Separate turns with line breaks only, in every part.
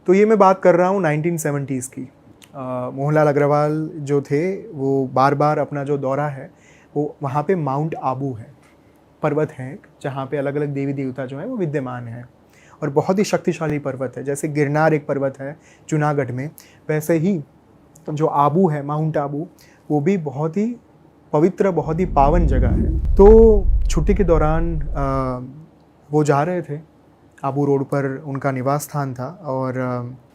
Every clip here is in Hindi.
तो ये मैं बात कर रहा हूँ 1970s की। मोहनलाल अग्रवाल जो थे वो बार बार अपना जो दौरा है वो वहाँ पे माउंट आबू है, पर्वत है एक, जहाँ पे अलग अलग देवी देवता जो हैं वो विद्यमान हैं और बहुत ही शक्तिशाली पर्वत है। जैसे गिरनार एक पर्वत है जूनागढ़ में, वैसे ही जो आबू है, माउंट आबू, वो भी बहुत ही पवित्र, बहुत ही पावन जगह है। तो छुट्टी के दौरान वो जा रहे थे, आबू रोड पर उनका निवास स्थान था और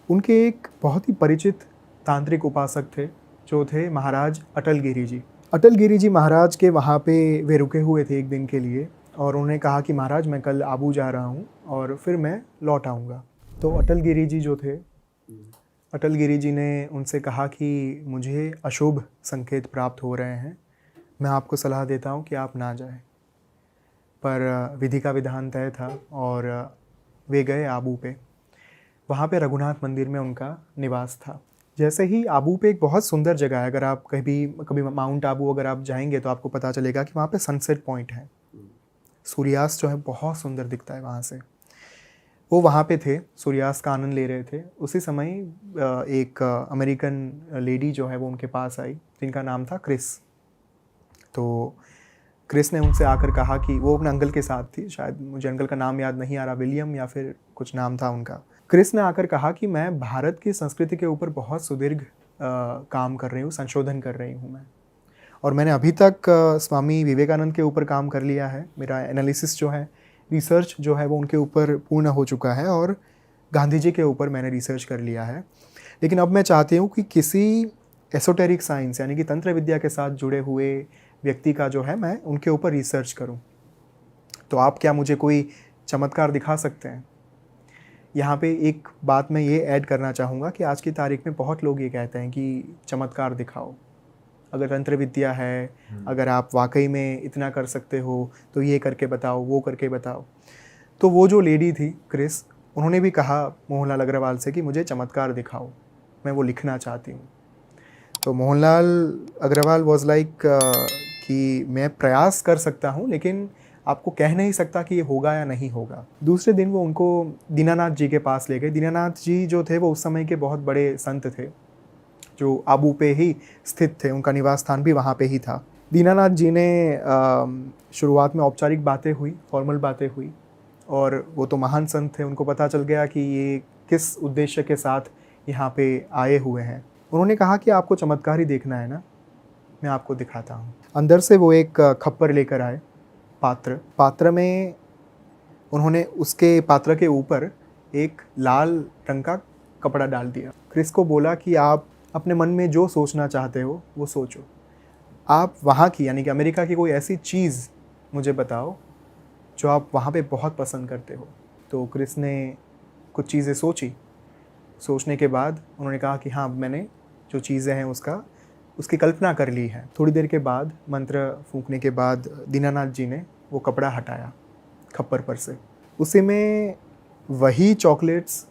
उनके एक बहुत ही परिचित तांत्रिक उपासक थे जो थे महाराज अटल गिरी जी। अटल गिरी जी महाराज के वहाँ पे वे रुके हुए थे एक दिन के लिए और उन्होंने कहा कि महाराज मैं कल आबू जा रहा हूँ और फिर मैं लौट आऊँगा। तो अटल गिरी जी जो थे, अटल गिरी जी ने उनसे कहा कि मुझे अशुभ संकेत प्राप्त हो रहे हैं, मैं आपको सलाह देता हूँ कि आप ना जाएं। पर विधि का विधान तय था और वे गए आबू पे। वहाँ पे रघुनाथ मंदिर में उनका निवास था। जैसे ही आबू पे एक बहुत सुंदर जगह है, अगर आप कभी माउंट आबू अगर आप जाएंगे तो आपको पता चलेगा कि वहाँ पे सनसेट पॉइंट है, सूर्यास्त जो है बहुत सुंदर दिखता है वहाँ से। वो वहाँ पे थे, सूर्यास्त का आनंद ले रहे थे। उसी समय एक अमेरिकन लेडी जो है वो उनके पास आई, जिनका नाम था क्रिस। तो क्रिस ने उनसे आकर कहा कि वो अपने अंकल के साथ थी, शायद मुझे अंकल का नाम याद नहीं आ रहा, विलियम या फिर कुछ नाम था उनका। क्रिस ने आकर कहा कि मैं भारत की संस्कृति के ऊपर बहुत सुदीर्घ काम कर रही हूँ, संशोधन कर रही हूँ मैं, और मैंने अभी तक स्वामी विवेकानंद के ऊपर काम कर लिया है। मेरा एनालिसिस जो है, रिसर्च जो है वो उनके ऊपर पूर्ण हो चुका है और गांधी जी के ऊपर मैंने रिसर्च कर लिया है। लेकिन अब मैं चाहती हूँ कि किसी एसोटेरिक साइंस यानी कि तंत्र विद्या के साथ जुड़े हुए व्यक्ति का जो है मैं उनके ऊपर रिसर्च करूं। तो आप क्या मुझे कोई चमत्कार दिखा सकते हैं? यहाँ पे एक बात मैं ये ऐड करना चाहूँगा कि आज की तारीख में बहुत लोग ये कहते हैं कि चमत्कार दिखाओ, अगर तंत्र विद्या है, अगर आप वाकई में इतना कर सकते हो तो ये करके बताओ, वो करके बताओ। तो वो जो लेडी थी क्रिस, उन्होंने भी कहा मोहनलाल अग्रवाल से कि मुझे चमत्कार दिखाओ, मैं वो लिखना चाहती हूँ। तो मोहनलाल अग्रवाल वॉज लाइक कि मैं प्रयास कर सकता हूँ लेकिन आपको कह नहीं सकता कि ये होगा या नहीं होगा। दूसरे दिन वो उनको दीनानाथ जी के पास ले गए। दीनानाथ जी जो थे वो उस समय के बहुत बड़े संत थे जो आबू पे ही स्थित थे, उनका निवास स्थान भी वहाँ पे ही था। दीनानाथ जी ने शुरुआत में औपचारिक बातें हुई, फॉर्मल बातें हुई, और वो तो महान संत थे, उनको पता चल गया कि ये किस उद्देश्य के साथ यहाँ पे आए हुए हैं। उन्होंने कहा कि आपको चमत्कार ही देखना है ना, मैं आपको दिखाता हूँ। अंदर से वो एक खप्पर लेकर आए, पात्र में उन्होंने उसके पात्र के ऊपर एक लाल रंग का कपड़ा डाल दिया। क्रिस को बोला कि आप अपने मन में जो सोचना चाहते हो वो सोचो, आप वहाँ की यानी कि अमेरिका की कोई ऐसी चीज़ मुझे बताओ जो आप वहाँ पे बहुत पसंद करते हो। तो क्रिस ने कुछ चीज़ें सोची, सोचने के बाद उन्होंने कहा कि हाँ, मैंने जो चीज़ें हैं उसकी कल्पना कर ली है। थोड़ी देर के बाद मंत्र फूंकने के बाद दीनानाथ जी ने वो कपड़ा हटाया खप्पर पर से। उसी में वही चॉकलेट्स,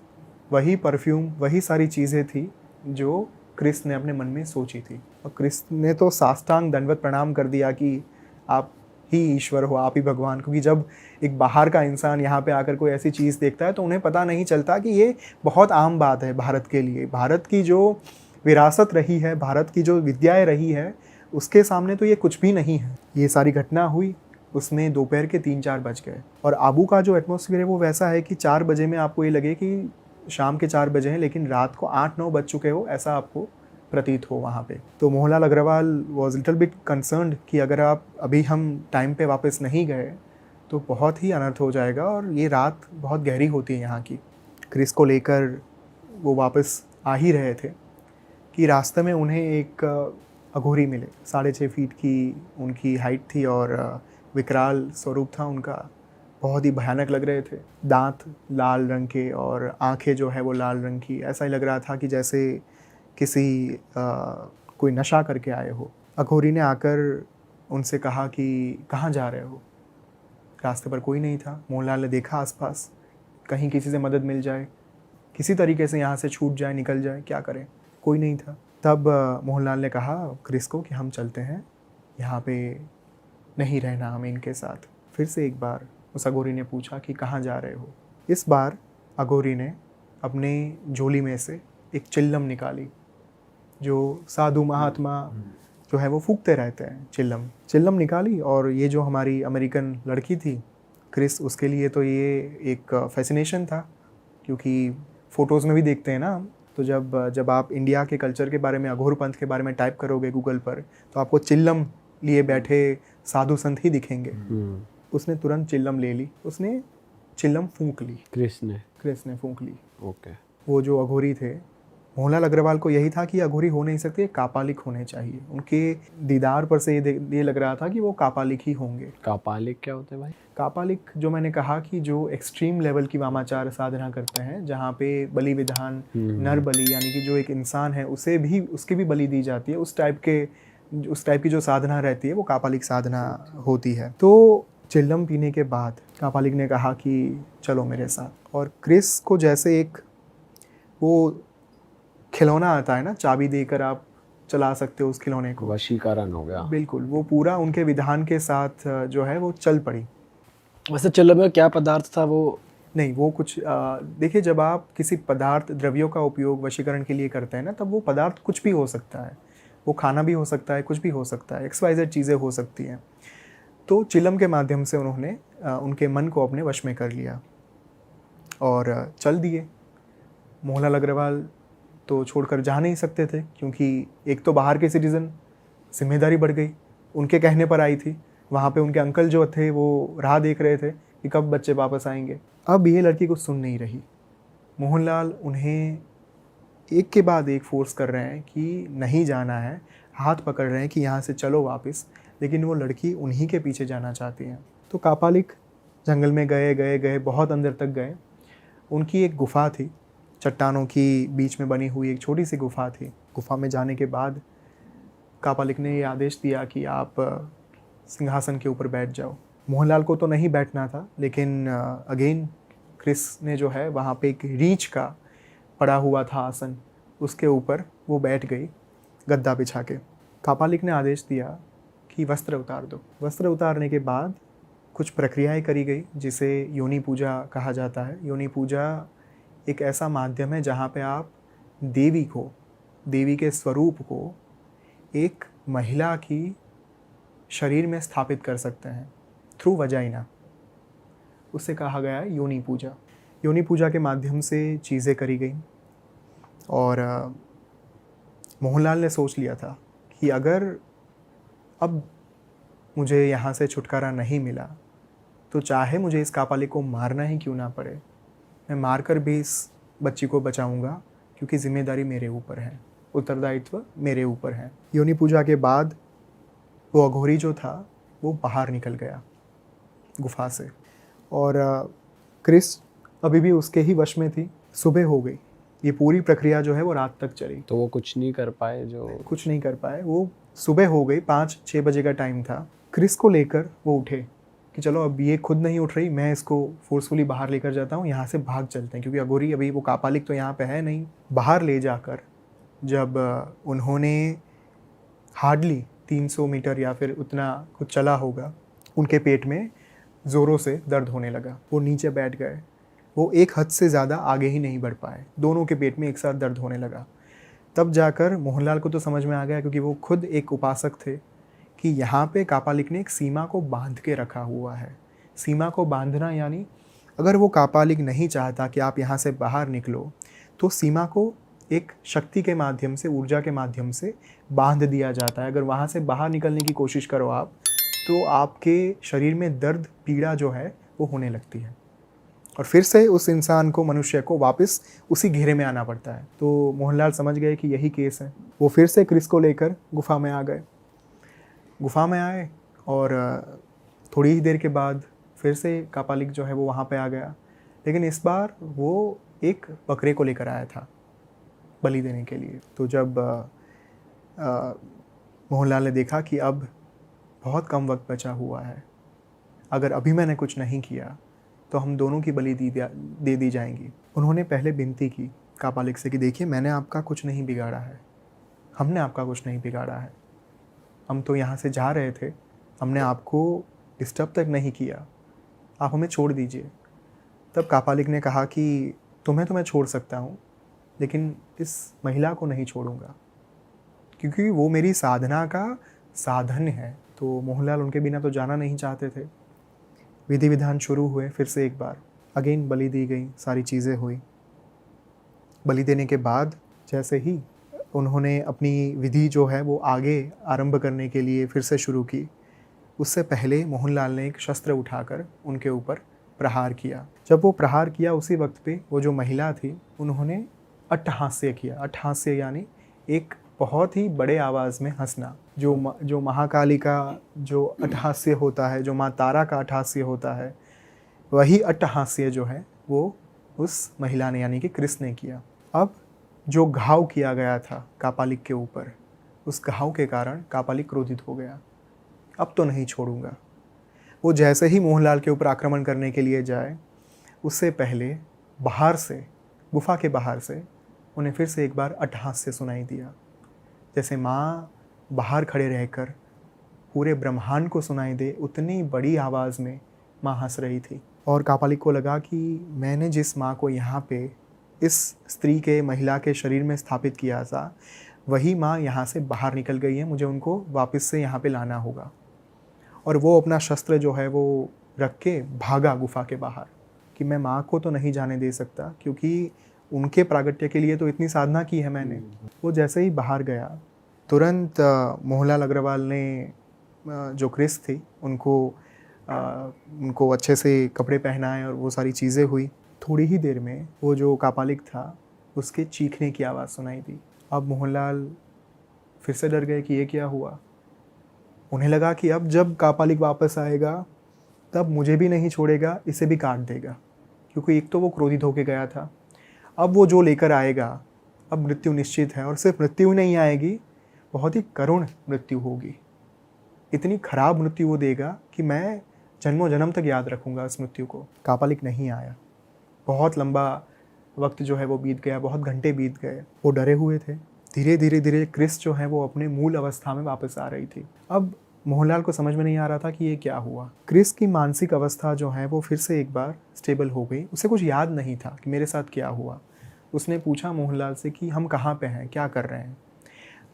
वही परफ्यूम, वही सारी चीज़ें थी जो क्रिस ने अपने मन में सोची थी। और क्रिस ने तो साष्टांग दंडवत प्रणाम कर दिया कि आप ही ईश्वर हो, आप ही भगवान। क्योंकि जब एक बाहर का इंसान यहाँ पे आकर कोई ऐसी चीज़ देखता है तो उन्हें पता नहीं चलता कि ये बहुत आम बात है भारत के लिए। भारत की जो विरासत रही है, भारत की जो विद्याएं रही है, उसके सामने तो ये कुछ भी नहीं है। ये सारी घटना हुई, उसमें दोपहर के 3-4 बज गए और आबू का जो एटमॉस्फेयर है वो वैसा है कि 4 बजे में आपको ये लगे कि शाम के 4 बजे हैं, लेकिन रात को 8-9 बज चुके हो, ऐसा आपको प्रतीत हो वहाँ पे। तो Mohanlal Agarwal was little bit concerned कि अगर आप अभी हम टाइम पे वापस नहीं गए तो बहुत ही अनर्थ हो जाएगा और ये रात बहुत गहरी होती है यहाँ की। क्रिस को लेकर वो वापस आ ही रहे थे कि रास्ते में उन्हें एक अघोरी मिले। 6.5 फीट की उनकी हाइट थी और विकराल स्वरूप था उनका, बहुत ही भयानक लग रहे थे। दांत लाल रंग के और आंखें जो है वो लाल रंग की, ऐसा ही लग रहा था कि जैसे किसी कोई नशा करके आए हो। अघोरी ने आकर उनसे कहा कि कहाँ जा रहे हो? रास्ते पर कोई नहीं था। मोहनलाल ने देखा आसपास, कहीं किसी से मदद मिल जाए, किसी तरीके से यहाँ से छूट जाए, निकल जाए, क्या करें, कोई नहीं था। तब मोहनलाल ने कहा क्रिस को कि हम चलते हैं, यहाँ पे नहीं रहना हमें इनके साथ। फिर से एक बार उस अघोरी ने पूछा कि कहाँ जा रहे हो? इस बार अघोरी ने अपने झोली में से एक चिल्लम निकाली, जो साधु महात्मा जो है वो फूकते रहते हैं, चिल्लम निकाली। और ये जो हमारी अमेरिकन लड़की थी क्रिस, उसके लिए तो ये एक फैसिनेशन था, क्योंकि फ़ोटोज़ में भी देखते हैं ना हम, तो जब आप इंडिया के कल्चर के बारे में, अघोर पंथ के बारे में टाइप करोगे गूगल पर, तो आपको चिल्लम लिए बैठे साधु संत ही दिखेंगे। उसने तुरंत चिल्लम ले ली, उसने चिल्लम फूंक ली, क्रिस ने फूंक ली।
ओके।
वो जो अघोरी थे, मोहनलाल अग्रवाल को यही था कि अघोरी हो नहीं सकते, कापालिक होने चाहिए। उनके दीदार पर से ये लग रहा था कि वो कापालिक ही होंगे।
कापालिक क्या होते हैं भाई?
कापालिक जो मैंने कहा कि जो एक्सट्रीम लेवल की वामाचार साधना करते हैं, जहाँ पे बलि विधान, नर बलि, यानी कि जो एक इंसान है उसे भी, उसकी भी बलि दी जाती है, उस टाइप की जो साधना रहती है वो कापालिक साधना होती है। तो चिल्लम पीने के बाद कापालिक ने कहा कि चलो मेरे साथ। और क्रिस को जैसे एक वो खिलौना आता है ना, चाबी देकर आप चला सकते हो उस खिलौने को,
वशीकरण हो गया।
बिल्कुल, वो पूरा उनके विधान के साथ जो है वो चल पड़ी।
वैसे चिल्लम में क्या पदार्थ था वो?
नहीं, वो कुछ देखिए, जब आप किसी पदार्थ द्रव्यों का उपयोग वशीकरण के लिए करते हैं ना, तब वो पदार्थ कुछ भी हो सकता है, वो खाना भी हो सकता है, कुछ भी हो सकता है, XYZ चीज़ें हो सकती हैं। तो चिल्लम के माध्यम से उन्होंने उनके मन को अपने वश में कर लिया और चल दिए। मोहनलाल अग्रवाल तो छोड़कर जा नहीं सकते थे, क्योंकि एक तो बाहर के सिटीज़न, जिम्मेदारी बढ़ गई, उनके कहने पर आई थी। वहाँ पे उनके अंकल जो थे वो राह देख रहे थे कि कब बच्चे वापस आएंगे। अब ये लड़की कुछ सुन नहीं रही। मोहनलाल उन्हें एक के बाद एक फोर्स कर रहे हैं कि नहीं जाना है, हाथ पकड़ रहे हैं कि यहाँ से चलो वापस, लेकिन वो लड़की उन्हीं के पीछे जाना चाहती है। तो कापालिक जंगल में गए, बहुत अंदर तक गए। उनकी एक गुफा थी, चट्टानों की बीच में बनी हुई एक छोटी सी गुफा थी। गुफा में जाने के बाद कापालिक ने ये आदेश दिया कि आप सिंहासन के ऊपर बैठ जाओ। मोहनलाल को तो नहीं बैठना था, लेकिन अगेन क्रिस ने जो है वहाँ पे एक रीछ का पड़ा हुआ था आसन, उसके ऊपर वो बैठ गई गद्दा बिछा के। कापालिक ने आदेश दिया कि वस्त्र उतार दो। वस्त्र उतारने के बाद कुछ प्रक्रियाएं करी गई, जिसे योनि पूजा कहा जाता है। योनि पूजा एक ऐसा माध्यम है जहाँ पे आप देवी के स्वरूप को एक महिला की शरीर में स्थापित कर सकते हैं थ्रू वजाइना। उससे कहा गया है योनि पूजा। योनि पूजा के माध्यम से चीज़ें करी गई और मोहनलाल ने सोच लिया था कि अगर अब मुझे यहाँ से छुटकारा नहीं मिला तो चाहे मुझे इस कापालिक को मारना ही क्यों ना पड़े, मैं मारकर भी इस बच्ची को बचाऊंगा, क्योंकि जिम्मेदारी मेरे ऊपर है, उत्तरदायित्व मेरे ऊपर है। योनि पूजा के बाद वो अघोरी जो था वो बाहर निकल गया गुफा से, और क्रिस अभी भी उसके ही वश में थी। सुबह हो गई, ये पूरी प्रक्रिया जो है वो रात तक चली।
तो वो कुछ नहीं कर पाए?
कुछ नहीं कर पाए। वो सुबह हो गई, 5-6 बजे का टाइम था। क्रिस को लेकर वो उठे कि चलो अब ये खुद नहीं उठ रही, मैं इसको फोर्सफुली बाहर लेकर जाता हूँ, यहाँ से भाग चलते हैं, क्योंकि अघोरी अभी वो कापालिक तो यहाँ पे है नहीं। बाहर ले जाकर जब उन्होंने हार्डली 300 मीटर या फिर उतना कुछ चला होगा, उनके पेट में ज़ोरों से दर्द होने लगा। वो नीचे बैठ गए, वो एक हद से ज़्यादा आगे ही नहीं बढ़ पाए, दोनों के पेट में एक साथ दर्द होने लगा। तब जाकर मोहनलाल को तो समझ में आ गया, क्योंकि वो खुद एक उपासक थे, कि यहाँ पे कापालिक ने एक सीमा को बांध के रखा हुआ है। सीमा को बांधना यानी अगर वो कापालिक नहीं चाहता कि आप यहाँ से बाहर निकलो, तो सीमा को एक शक्ति के माध्यम से, ऊर्जा के माध्यम से बांध दिया जाता है। अगर वहाँ से बाहर निकलने की कोशिश करो आप, तो आपके शरीर में दर्द, पीड़ा जो है वो होने लगती है, और फिर से उस इंसान को, मनुष्य को वापस उसी घेरे में आना पड़ता है। तो मोहनलाल समझ गए कि यही केस है। वो फिर से क्रिस को लेकर गुफा में आ गए। गुफा में आए और थोड़ी ही देर के बाद फिर से कापालिक जो है वो वहाँ पे आ गया, लेकिन इस बार वो एक बकरे को लेकर आया था बलि देने के लिए। तो जब मोहनलाल ने देखा कि अब बहुत कम वक्त बचा हुआ है, अगर अभी मैंने कुछ नहीं किया तो हम दोनों की बलि दे दी जाएंगी। उन्होंने पहले विनती की कापालिक से कि देखिए, मैंने आपका कुछ नहीं बिगाड़ा है, हमने आपका कुछ नहीं बिगाड़ा है, हम तो यहाँ से जा रहे थे, हमने आपको डिस्टर्ब तक नहीं किया, आप हमें छोड़ दीजिए। तब कापालिक ने कहा कि तुम्हें तो मैं छोड़ सकता हूँ, लेकिन इस महिला को नहीं छोड़ूंगा, क्योंकि वो मेरी साधना का साधन है। तो मोहनलाल उनके बिना तो जाना नहीं चाहते थे। विधि विधान शुरू हुए फिर से एक बार। अगेन बलि दी गई, सारी चीज़ें हुई। बलि देने के बाद जैसे ही उन्होंने अपनी विधि जो है वो आगे आरंभ करने के लिए फिर से शुरू की, उससे पहले मोहनलाल ने एक शस्त्र उठाकर उनके ऊपर प्रहार किया। जब वो प्रहार किया उसी वक्त पे वो जो महिला थी उन्होंने अट्टहास्य किया। अट्टहास्य यानी एक बहुत ही बड़े आवाज़ में हंसना। जो महाकाली का जो अट्टहास्य होता है, जो माँ तारा का अट्टहास्य होता है, वही अट्टहास्य जो है वो उस महिला ने यानी कि कृष्ण ने किया। अब जो घाव किया गया था कापालिक के ऊपर, उस घाव के कारण कापालिक क्रोधित हो गया। अब तो नहीं छोड़ूंगा। वो जैसे ही मोहनलाल के ऊपर आक्रमण करने के लिए जाए, उससे पहले बाहर से, गुफा के बाहर से उन्हें फिर से एक बार अट्टहास्य सुनाई दिया। जैसे माँ बाहर खड़े रहकर पूरे ब्रह्मांड को सुनाई दे, उतनी बड़ी आवाज़ में माँ हंस रही थी। और कापालिक को लगा कि मैंने जिस माँ को यहाँ पे इस स्त्री के, महिला के शरीर में स्थापित किया था, वही माँ यहाँ से बाहर निकल गई है। मुझे उनको वापस से यहाँ पे लाना होगा। और वो अपना शस्त्र जो है वो रख के भागा गुफा के बाहर कि मैं माँ को तो नहीं जाने दे सकता, क्योंकि उनके प्रागट्य के लिए तो इतनी साधना की है मैंने। वो जैसे ही बाहर गया, तुरंत मोहनलाल अग्रवाल ने जो क्रिस थी उनको अच्छे से कपड़े पहनाए और वो सारी चीज़ें हुई। थोड़ी ही देर में वो जो कापालिक था उसके चीखने की आवाज़ सुनाई दी। अब मोहनलाल फिर से डर गए कि ये क्या हुआ। उन्हें लगा कि अब जब कापालिक वापस आएगा तब मुझे भी नहीं छोड़ेगा, इसे भी काट देगा, क्योंकि एक तो वो क्रोधित होकर गया था। अब वो जो लेकर आएगा, अब मृत्यु निश्चित है। और सिर्फ मृत्यु नहीं आएगी, बहुत ही करुण मृत्यु होगी। इतनी खराब मृत्यु वो देगा कि मैं जन्मों जन्म तक याद रखूँगा इस मृत्यु को। कापालिक नहीं आया। बहुत लंबा वक्त जो है वो बीत गया, बहुत घंटे बीत गए। वो डरे हुए थे। धीरे धीरे धीरे क्रिस जो है वो अपने मूल अवस्था में वापस आ रही थी। अब मोहनलाल को समझ में नहीं आ रहा था कि ये क्या हुआ। क्रिस की मानसिक अवस्था जो है वो फिर से एक बार स्टेबल हो गई। उसे कुछ याद नहीं था कि मेरे साथ क्या हुआ। उसने पूछा मोहनलाल से कि हम कहाँ पे हैं, क्या कर रहे हैं।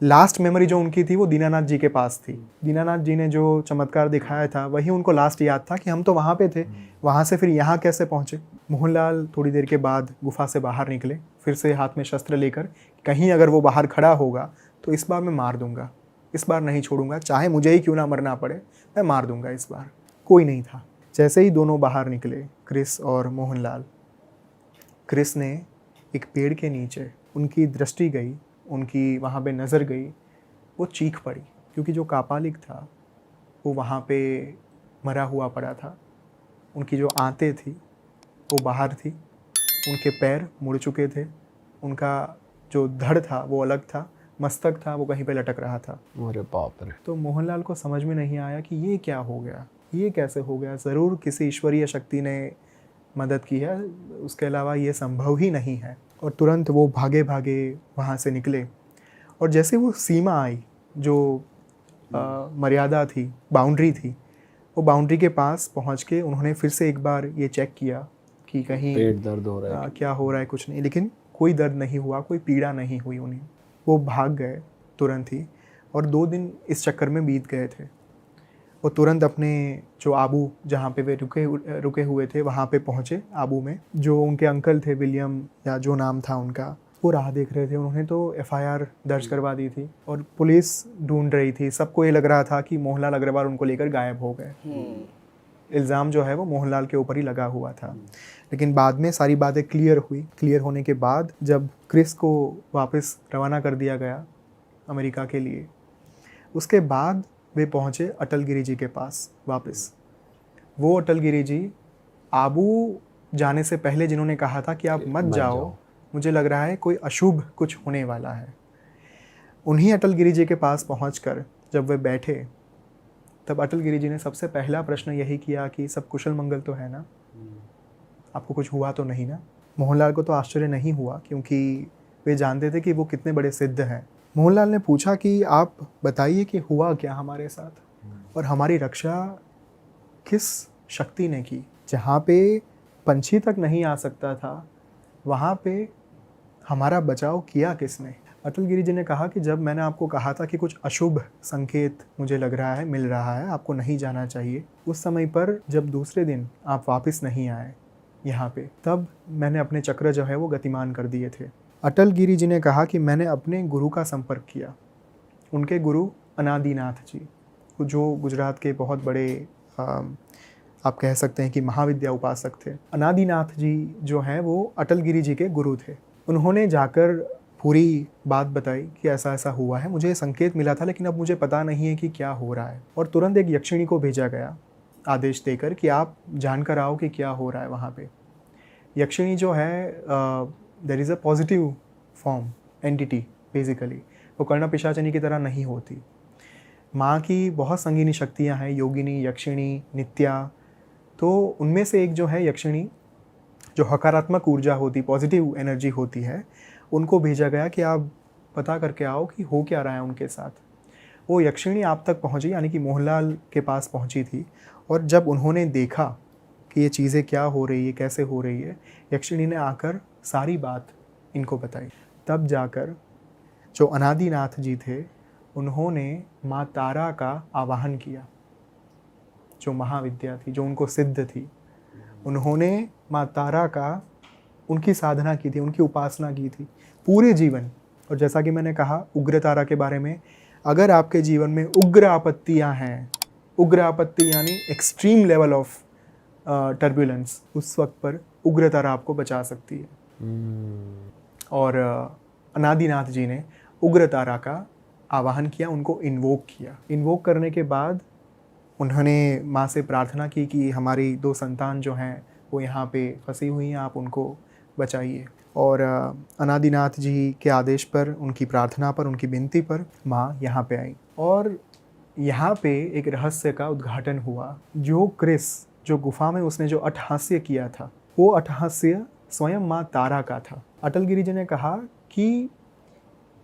लास्ट मेमोरी जो उनकी थी वो दीनानाथ जी के पास थी। दीनानाथ जी ने जो चमत्कार दिखाया था वही उनको लास्ट याद था कि हम तो वहाँ पे थे, वहाँ से फिर यहाँ कैसे पहुँचे। मोहनलाल थोड़ी देर के बाद गुफा से बाहर निकले, फिर से हाथ में शस्त्र लेकर। कहीं अगर वो बाहर खड़ा होगा तो इस बार मैं मार दूंगा, इस बार नहीं छोड़ूंगा, चाहे मुझे ही क्यों ना मरना पड़े, मैं मार दूंगा इस बार। कोई नहीं था। जैसे ही दोनों बाहर निकले, क्रिस और मोहनलाल, क्रिस ने एक पेड़ के नीचे, उनकी दृष्टि गई, उनकी वहाँ पे नज़र गई, वो चीख पड़ी, क्योंकि जो कापालिक था वो वहाँ पे मरा हुआ पड़ा था। उनकी जो आंतें थी वो बाहर थी, उनके पैर मुड़ चुके थे, उनका जो धड़ था वो अलग था, मस्तक था वो कहीं पे लटक रहा था।
अरे बाप रे।
तो मोहनलाल को समझ में नहीं आया कि ये क्या हो गया, ये कैसे हो गया। ज़रूर किसी ईश्वरीय शक्ति ने मदद की है, उसके अलावा ये संभव ही नहीं है। और तुरंत वो भागे भागे वहाँ से निकले। और जैसे वो सीमा आई, जो मर्यादा थी, बाउंड्री थी, वो बाउंड्री के पास पहुँच के उन्होंने फिर से एक बार ये चेक किया कि कहीं
पेट दर्द हो रहा है
क्या हो रहा है, कुछ नहीं। लेकिन कोई दर्द नहीं हुआ, कोई पीड़ा नहीं हुई उन्हें। वो भाग गए तुरंत ही। और 2 दिन इस चक्कर में बीत गए थे। वो तुरंत अपने जो आबू, जहाँ पे वे रुके हुए थे, वहाँ पे पहुँचे। आबू में जो उनके अंकल थे, विलियम या जो नाम था उनका, वो राह देख रहे थे। उन्होंने तो FIR दर्ज करवा दी थी और पुलिस ढूंढ रही थी। सबको ये लग रहा था कि मोहनलाल अग्रवाल उनको लेकर गायब हो गए। इल्ज़ाम जो है वो मोहनलाल के ऊपर ही लगा हुआ था। लेकिन बाद में सारी बातें क्लियर हुई। क्लियर होने के बाद जब क्रिस को वापस रवाना कर दिया गया अमेरिका के लिए, उसके बाद वे पहुँचे अटल गिरी जी के पास वापस। वो अटल गिरी जी आबू जाने से पहले जिन्होंने कहा था कि आप मत जाओ, मुझे लग रहा है कोई अशुभ कुछ होने वाला है, उन्हीं अटल गिरी जी के पास पहुंचकर जब वे बैठे, तब अटल गिरी जी ने सबसे पहला प्रश्न यही किया कि सब कुशल मंगल तो है ना, आपको कुछ हुआ तो नहीं ना। मोहनलाल को तो आश्चर्य नहीं हुआ, क्योंकि वे जानते थे कि वो कितने बड़े सिद्ध हैं। मोहनलाल ने पूछा कि आप बताइए कि हुआ क्या हमारे साथ, और हमारी रक्षा किस शक्ति ने की। जहाँ पे पंछी तक नहीं आ सकता था, वहाँ पे हमारा बचाव किया किसने? अटल गिरी जी ने कहा कि जब मैंने आपको कहा था कि कुछ अशुभ संकेत मुझे लग रहा है, मिल रहा है, आपको नहीं जाना चाहिए, उस समय पर जब दूसरे दिन आप वापस नहीं आए यहाँ पे, तब मैंने अपने चक्र जो है वो गतिमान कर दिए थे। अटल गिरी जी ने कहा कि मैंने अपने गुरु का संपर्क किया। उनके गुरु अनादिनाथ जी, जो गुजरात के बहुत बड़े आप कह सकते हैं कि महाविद्या उपासक थे। अनादिनाथ जी जो हैं वो अटल गिरी जी के गुरु थे। उन्होंने जाकर पूरी बात बताई कि ऐसा ऐसा हुआ है, मुझे संकेत मिला था लेकिन अब मुझे पता नहीं है कि क्या हो रहा है। और तुरंत एक यक्षिणी को भेजा गया आदेश देकर कि आप जानकर आओ कि क्या हो रहा है वहाँ पे। यक्षिणी जो है there is a positive form entity basically, वो कर्ण पिशाचिनी की तरह नहीं होती। माँ की बहुत संगीनी शक्तियाँ हैं, योगिनी, यक्षिणी, नित्या। तो उनमें से एक जो है यक्षिणी, जो हकारात्मक ऊर्जा होती, पॉजिटिव एनर्जी होती है, उनको भेजा गया कि आप पता करके आओ कि हो क्या रहा है उनके साथ। वो यक्षिणी आप तक पहुंची, यानी कि मोहनलाल के पास पहुंची थी। और जब उन्होंने देखा कि ये चीज़ें क्या हो रही है, कैसे हो रही है, यक्षिणी ने आकर सारी बात इनको बताई। तब जाकर जो अनादिनाथ जी थे, उन्होंने माँ तारा का आवाहन किया, जो महाविद्या थी, जो उनको सिद्ध थी। उन्होंने माँ तारा का उनकी साधना की थी, उनकी उपासना की थी पूरे जीवन। और जैसा कि मैंने कहा उग्र तारा के बारे में, अगर आपके जीवन में उग्र आपत्तियां हैं, उग्र आपत्ति यानी एक्सट्रीम लेवल ऑफ टर्बुलेंस, उस वक्त पर उग्र तारा आपको बचा सकती है। और अनादिनाथ जी ने उग्र तारा का आवाहन किया, उनको इन्वोक किया। इन्वोक करने के बाद उन्होंने माँ से प्रार्थना की कि हमारी 2 संतान जो हैं वो यहाँ पे फंसी हुई हैं, आप उनको बचाइए। और अनादिनाथ जी के आदेश पर, उनकी प्रार्थना पर, उनकी विनती पर माँ यहाँ पे आई। और यहाँ पे एक रहस्य का उद्घाटन हुआ। जो क्रिस, जो गुफा में उसने जो अट्टहास्य किया था, वो अट्टहास्य स्वयं माँ तारा का था। अटल गिरी जी ने कहा कि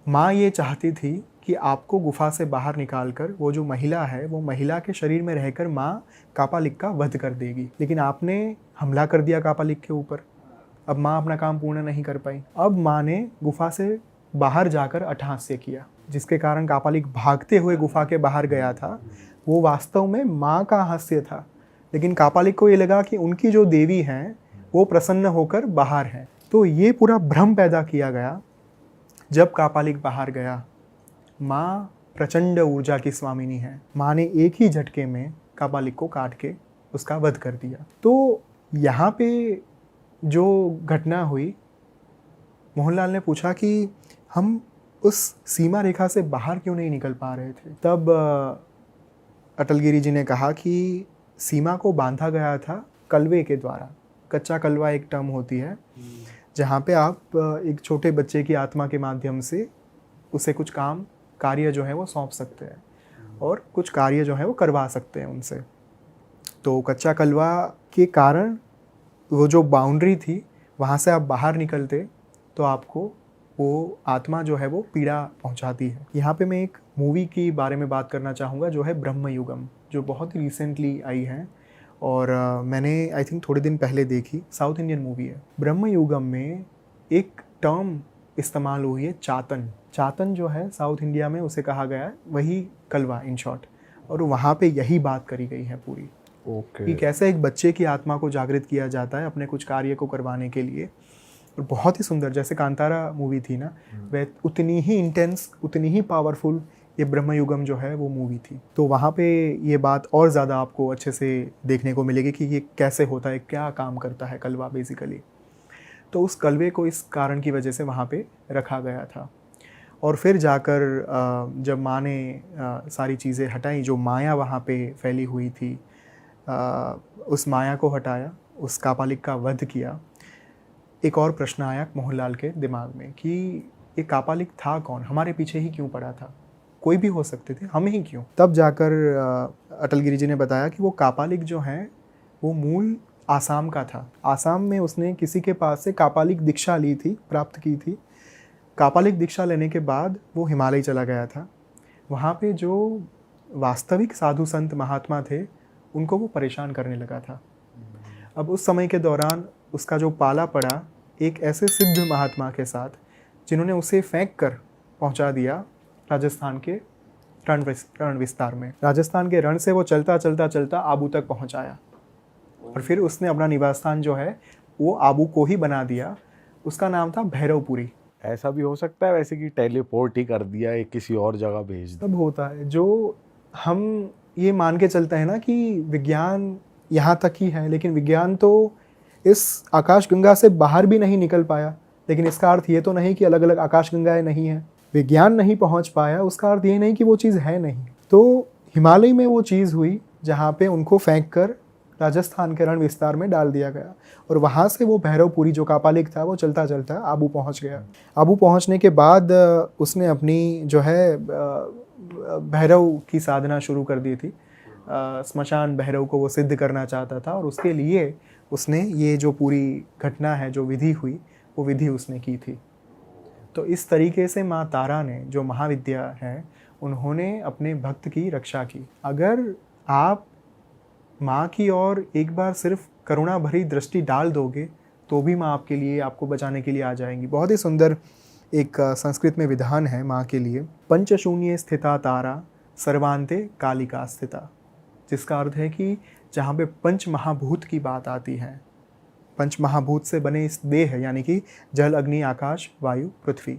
माँ ये चाहती थी कि आपको गुफा से बाहर निकालकर वो जो महिला है, वो महिला के शरीर में रहकर माँ कापालिक का वध कर देगी, लेकिन आपने हमला कर दिया कापालिक के ऊपर। अब माँ अपना काम पूर्ण नहीं कर पाई। अब माँ ने गुफा से बाहर जाकर अट्टहास्य किया, जिसके कारण कापालिक भागते हुए गुफा के बाहर गया था। वो वास्तव में माँ का हास्य था, लेकिन कापालिक को ये लगा कि उनकी जो देवी हैं वो प्रसन्न होकर बाहर हैं। तो ये पूरा भ्रम पैदा किया गया। जब कापालिक बाहर गया, माँ प्रचंड ऊर्जा की स्वामिनी है। माँ ने एक ही झटके में कापालिक को काट के उसका वध कर दिया। तो यहाँ पे जो घटना हुई, मोहनलाल ने पूछा कि हम उस सीमा रेखा से बाहर क्यों नहीं निकल पा रहे थे। तब अटल गिरी जी ने कहा कि सीमा को बांधा गया था कलवे के द्वारा। कच्चा कलवा एक टर्म होती है जहाँ पे आप एक छोटे बच्चे की आत्मा के माध्यम से उसे कुछ कार्य जो है वो सौंप सकते हैं और कुछ कार्य जो है वो करवा सकते हैं उनसे। तो कच्चा कलवा के कारण वो जो बाउंड्री थी, वहाँ से आप बाहर निकलते तो आपको वो आत्मा जो है वो पीड़ा पहुँचाती है। यहाँ पे मैं एक मूवी की बारे में बात करना चाहूँगा जो है ब्रह्मयुगम, जो बहुत ही रिसेंटली आई है और मैंने आई थिंक थोड़े दिन पहले देखी। साउथ इंडियन मूवी है। ब्रह्मयुगम में एक टर्म इस्तेमाल हुई है, चातन। चातन जो है साउथ इंडिया में उसे कहा गया है वही कलवा इन शॉर्ट, और वहाँ पे यही बात करी गई है पूरी। कि कैसे एक बच्चे की आत्मा को जागृत किया जाता है अपने कुछ कार्य को करवाने के लिए। और बहुत ही सुंदर, जैसे कांतारा मूवी थी ना, वह उतनी ही इंटेंस, उतनी ही पावरफुल ये ब्रह्मयुगम जो है वो मूवी थी। तो वहाँ पे ये बात और ज़्यादा आपको अच्छे से देखने को मिलेगी कि ये कैसे होता है, क्या काम करता है कलवा बेसिकली। तो उस कलवे को इस कारण की वजह से वहाँ पे रखा गया था। और फिर जाकर जब माँ ने सारी चीज़ें हटाई, जो माया वहाँ पे फैली हुई थी, उस माया को हटाया, उस कापालिक का वध किया। एक और प्रश्न आया मोहनलाल के दिमाग में कि ये कापालिक था कौन, हमारे पीछे ही क्यों पड़ा था, कोई भी हो सकते थे, हमें ही क्यों। तब जाकर अटल गिरी जी ने बताया कि वो कापालिक जो हैं वो मूल आसाम का था। आसाम में उसने किसी के पास से कापालिक दीक्षा ली थी, प्राप्त की थी। कापालिक दीक्षा लेने के बाद वो हिमालय चला गया था। वहाँ पे जो वास्तविक साधु संत महात्मा थे उनको वो परेशान करने लगा था। अब उस समय के दौरान उसका जो पाला पड़ा एक ऐसे सिद्ध महात्मा के साथ जिन्होंने उसे फेंक कर पहुंचा दिया राजस्थान के रण विस्तार में। राजस्थान के रण से वो चलता चलता चलता आबू तक पहुंच आया और फिर उसने अपना निवास स्थान जो है वो आबू को ही बना दिया। उसका नाम था भैरवपुरी।
ऐसा भी हो सकता है वैसे कि टेलीपोर्ट ही कर दिया, एक किसी और जगह भेज दिया।
तब होता है जो हम ये मान के चलते हैं ना कि विज्ञान यहाँ तक ही है, लेकिन विज्ञान तो इस आकाशगंगा से बाहर भी नहीं निकल पाया। लेकिन इसका अर्थ ये तो नहीं कि अलग अलग आकाशगंगाएं नहीं हैं। विज्ञान नहीं पहुँच पाया उसका अर्थ ये नहीं कि वो चीज़ है नहीं। तो हिमालय में वो चीज़ हुई जहाँ पे उनको फेंक कर राजस्थान के रण विस्तार में डाल दिया गया और वहाँ से वो भैरवपुरी जो कापालिक था वो चलता चलता आबू पहुँच गया। आबू पहुँचने के बाद उसने अपनी जो है भैरव की साधना शुरू कर दी थी। स्मशान भैरव को वो सिद्ध करना चाहता था और उसके लिए उसने ये जो पूरी घटना है, जो विधि हुई, वो विधि उसने की थी। तो इस तरीके से माँ तारा ने, जो महाविद्या है, उन्होंने अपने भक्त की रक्षा की। अगर आप माँ की ओर एक बार सिर्फ करुणा भरी दृष्टि डाल दोगे तो भी माँ आपके लिए, आपको बचाने के लिए आ जाएंगी। बहुत ही सुंदर एक संस्कृत में विधान है माँ के लिए, पंचशून्य स्थिता तारा सर्वांते कालिका स्थिता, जिसका अर्थ है कि जहाँ पे पंच महाभूत की बात आती है, पंच महाभूत से बने इस देह यानी कि जल अग्नि आकाश वायु पृथ्वी,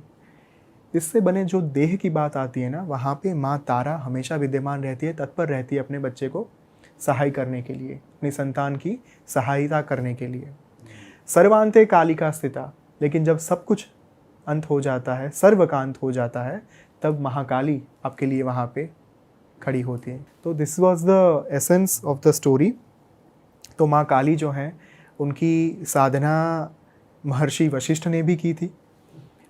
इससे बने जो देह की बात आती है ना, वहाँ पे माँ तारा हमेशा विद्यमान रहती है, तत्पर रहती है अपने बच्चे को सहाय करने के लिए, अपनी संतान की सहायता करने के लिए। सर्वांते कालिका स्थिता, लेकिन जब सब कुछ अंत हो जाता है, सर्व का अंत हो जाता है, तब महाकाली आपके लिए वहाँ पे खड़ी होती है। तो this was the essence of the story. तो माँ काली जो हैं उनकी साधना महर्षि वशिष्ठ ने भी की थी।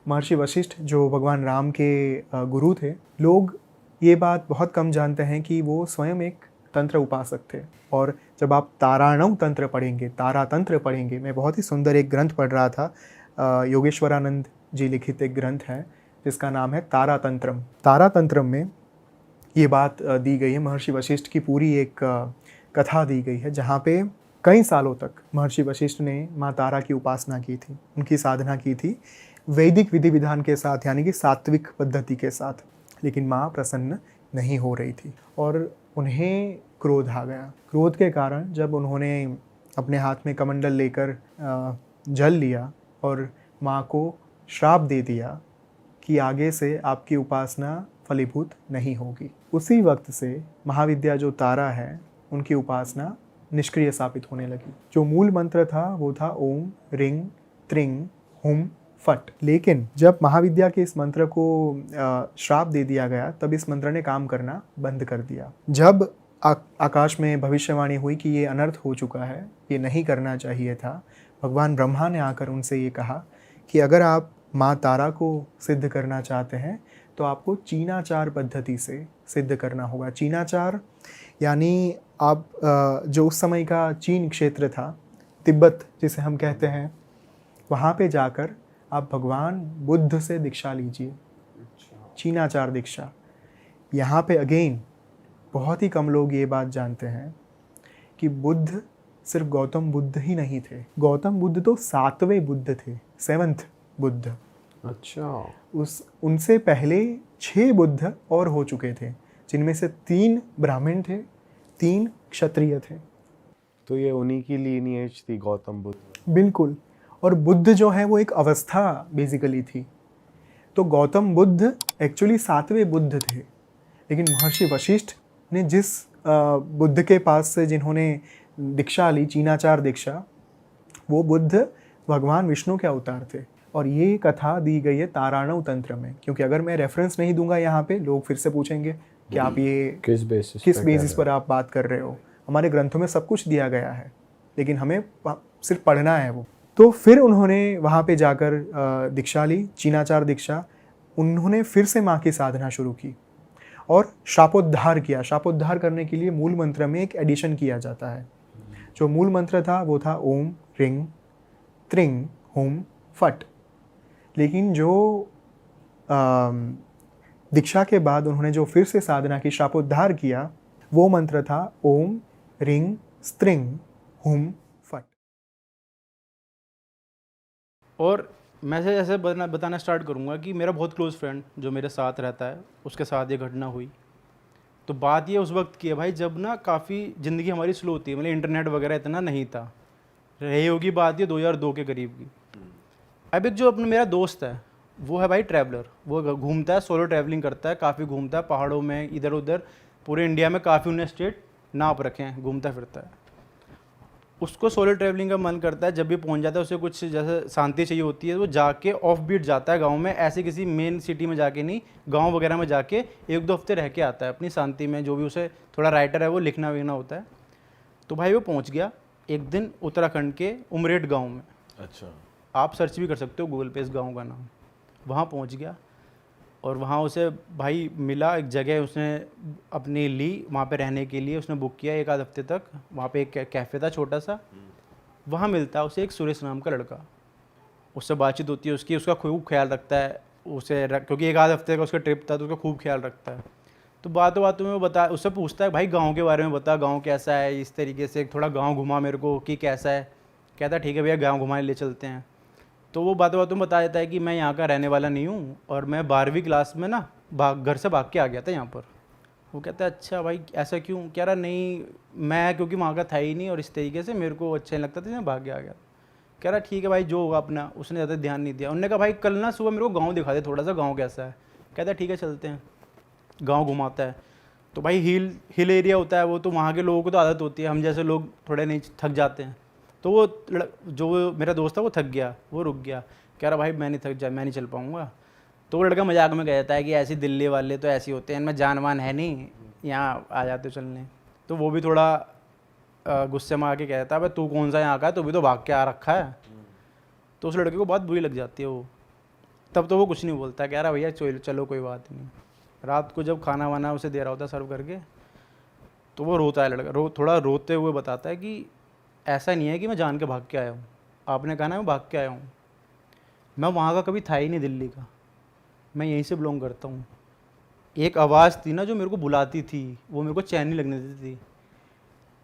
महर्षि वशिष्ठ जो भगवान राम के गुरु थे, लोग ये बात बहुत कम जानते हैं कि वो स्वयं एक तंत्र उपासक थे। और जब आप ताराणव तंत्र पढ़ेंगे, तारा तंत्र पढ़ेंगे, मैं बहुत ही सुंदर एक ग्रंथ पढ़ रहा था, योगेश्वरानंद जी लिखित एक ग्रंथ है जिसका नाम है तारा तंत्रम। तारा तंत्रम में ये बात दी गई है, महर्षि वशिष्ठ की पूरी एक कथा दी गई है, जहाँ पे कई सालों तक महर्षि वशिष्ठ ने माँ तारा की उपासना की थी, उनकी साधना की थी वैदिक विधि विधान के साथ, यानी कि सात्विक पद्धति के साथ। लेकिन माँ प्रसन्न नहीं हो रही थी और उन्हें क्रोध आ गया। क्रोध के कारण जब उन्होंने अपने हाथ में कमंडल लेकर जल लिया और माँ को श्राप दे दिया कि आगे से आपकी उपासना फलीभूत नहीं होगी। उसी वक्त से महाविद्या जो तारा है उनकी उपासना निष्क्रिय साबित होने लगी। जो मूल मंत्र था वो था ओम रिंग त्रिंग हुम फट। लेकिन जब महाविद्या के इस मंत्र को श्राप दे दिया गया तब इस मंत्र ने काम करना बंद कर दिया। जब आकाश में भविष्यवाणी हुई कि ये अनर्थ हो चुका है, ये नहीं करना चाहिए था, भगवान ब्रह्मा ने आकर उनसे ये कहा कि अगर आप माँ तारा को सिद्ध करना चाहते हैं तो आपको चीनाचार पद्धति से सिद्ध करना होगा। चीनाचार यानी आप जो उस समय का चीन क्षेत्र था, तिब्बत जिसे हम कहते हैं, वहाँ पे जाकर आप भगवान बुद्ध से दीक्षा लीजिए, चीनाचार दीक्षा। यहाँ पे अगेन बहुत ही कम लोग ये बात जानते हैं कि बुद्ध सिर्फ गौतम बुद्ध ही नहीं थे। गौतम बुद्ध तो 7वें बुद्ध थे, 7th बुद्ध।
अच्छा,
उनसे पहले 6 बुद्ध और हो चुके थे, जिनमें से 3 ब्राह्मण थे, 3 क्षत्रिय थे।
तो ये उन्हीं की लीनिएज थी, गौतम बुद्ध।
बिल्कुल। और बुद्ध जो है वो एक अवस्था बेसिकली थी। तो गौतम बुद्ध एक्चुअली 7वें बुद्ध थे, लेकिन महर्षि वशिष्ठ ने जिस बुद्ध के पास से जिन्होंने दीक्षा ली, चीनाचार दीक्षा, वो बुद्ध भगवान विष्णु के अवतार थे। और ये कथा दी गई है ताराणव तंत्र में, क्योंकि अगर मैं रेफरेंस नहीं दूंगा यहाँ पे, लोग फिर से पूछेंगे कि आप ये किस बेसिस पर आप बात कर रहे हो। हमारे ग्रंथों में सब कुछ दिया गया है, लेकिन हमें सिर्फ पढ़ना है वो। तो फिर उन्होंने वहाँ पे जाकर दीक्षा ली, चीनाचार दीक्षा। उन्होंने फिर से माँ की साधना शुरू की और शापोद्धार किया। शापोद्धार करने के लिए मूल मंत्र में एक एडिशन किया जाता है। जो मूल मंत्र था वो था ओम रिंग त्रिंग हुम फट। लेकिन जो दीक्षा के बाद उन्होंने जो फिर से साधना की, शापोद्धार किया, वो मंत्र था ओम रिंग स्त्रिंग हुम फट।
और मैं से ऐसे बताना स्टार्ट करूँगा कि मेरा बहुत क्लोज फ्रेंड जो मेरे साथ रहता है उसके साथ ये घटना हुई। तो बात ये उस वक्त की है भाई जब ना काफ़ी ज़िंदगी हमारी स्लो होती है, मतलब इंटरनेट वगैरह इतना नहीं था। रही होगी बात ये 2002 के करीब की। अब एक जो अपना मेरा दोस्त है वो है भाई ट्रैवलर, वो घूमता है, सोलो ट्रैवलिंग करता है, काफ़ी घूमता है पहाड़ों में, इधर उधर पूरे इंडिया में काफ़ी उन्हें स्टेट नाप रखे हैं, घूमता फिरता है। उसको सोलो ट्रैवलिंग का मन करता है, जब भी पहुंच जाता है उसे कुछ जैसे शांति चाहिए होती है, वो जाके ऑफ बीट जाता है गांव में, ऐसे किसी मेन सिटी में जाके नहीं, गांव वगैरह में जाके 1-2 हफ्ते रह के आता है अपनी शांति में, जो भी उसे थोड़ा राइटर है वो लिखना विखना होता है। तो भाई वो पहुंच गया एक दिन उत्तराखंड के उमरेड गाँव में।
अच्छा।
आप सर्च भी कर सकते हो गूगल पे इस गाँव का नाम। वहाँ पहुँच गया और वहाँ उसे भाई मिला, एक जगह उसने अपनी ली वहाँ पे रहने के लिए, उसने बुक किया 1-आध हफ्ते तक। वहाँ पे एक कैफ़े था छोटा सा, वहाँ मिलता है उसे एक सुरेश नाम का लड़का। उससे बातचीत होती है उसकी, उसका खूब ख्याल रखता है उसे, क्योंकि 1-आध हफ्ते का उसका ट्रिप था तो उसका खूब ख्याल रखता है। तो बातों बातों में वो उससे पूछता है भाई गाँव के बारे में बता, गाँव कैसा है, इस तरीके से थोड़ा गाँव घुमा मेरे को कि कैसा है। कहता है ठीक है भैया गाँव घुमाने ले चलते हैं। तो वो बातों बातों में बता देता है कि मैं यहाँ का रहने वाला नहीं हूँ और मैं 12वीं क्लास में ना घर से भाग के आ गया था यहाँ पर। वो कहता है अच्छा भाई ऐसा क्यों? कह रहा नहीं मैं क्योंकि वहाँ का था ही नहीं और इस तरीके से मेरे को अच्छा नहीं लगता था, मैं भाग के आ गया। कह रहा ठीक है भाई जो होगा अपना। उसने ज़्यादा ध्यान नहीं दिया। उन्होंने कहा भाई कल ना सुबह मेरे को गाँव दिखा दे थोड़ा सा, गाँव कैसा है। कहता है ठीक है चलते हैं। गाँव घुमाता है। तो भाई हिल एरिया होता है वो, तो वहाँ के लोगों को तो आदत होती है, हम जैसे लोग थोड़े नहीं थक जाते हैं। तो वो जो मेरा दोस्त था वो थक गया, वो रुक गया। कह रहा भाई मैं नहीं चल पाऊँगा। तो वो लड़का मजाक में कहता है कि ऐसी दिल्ली वाले तो ऐसे होते हैं, इनमें जान वान है नहीं, यहाँ आ जाते चलने। तो वो भी थोड़ा गुस्से में आके कहता है भाई तू कौन सा यहाँ का है, तू भी तो भाग के आ रखा है। तो उस लड़के को बहुत बुरी लग जाती है वो। तब तो वो कुछ नहीं बोलता, कह रहा भैया चलो कोई बात नहीं। रात को जब खाना वाना उसे दे रहा होता है सर्व करके, तो वो रोता है लड़का, थोड़ा रोते हुए बताता है कि ऐसा नहीं है कि मैं जान के भाग के आया हूँ, आपने कहा ना मैं भाग के आया हूँ, मैं वहाँ का कभी था ही नहीं दिल्ली का, मैं यहीं से बिलोंग करता हूँ। एक आवाज़ थी ना जो मेरे को बुलाती थी, वो मेरे को चैन नहीं लगने देती थी।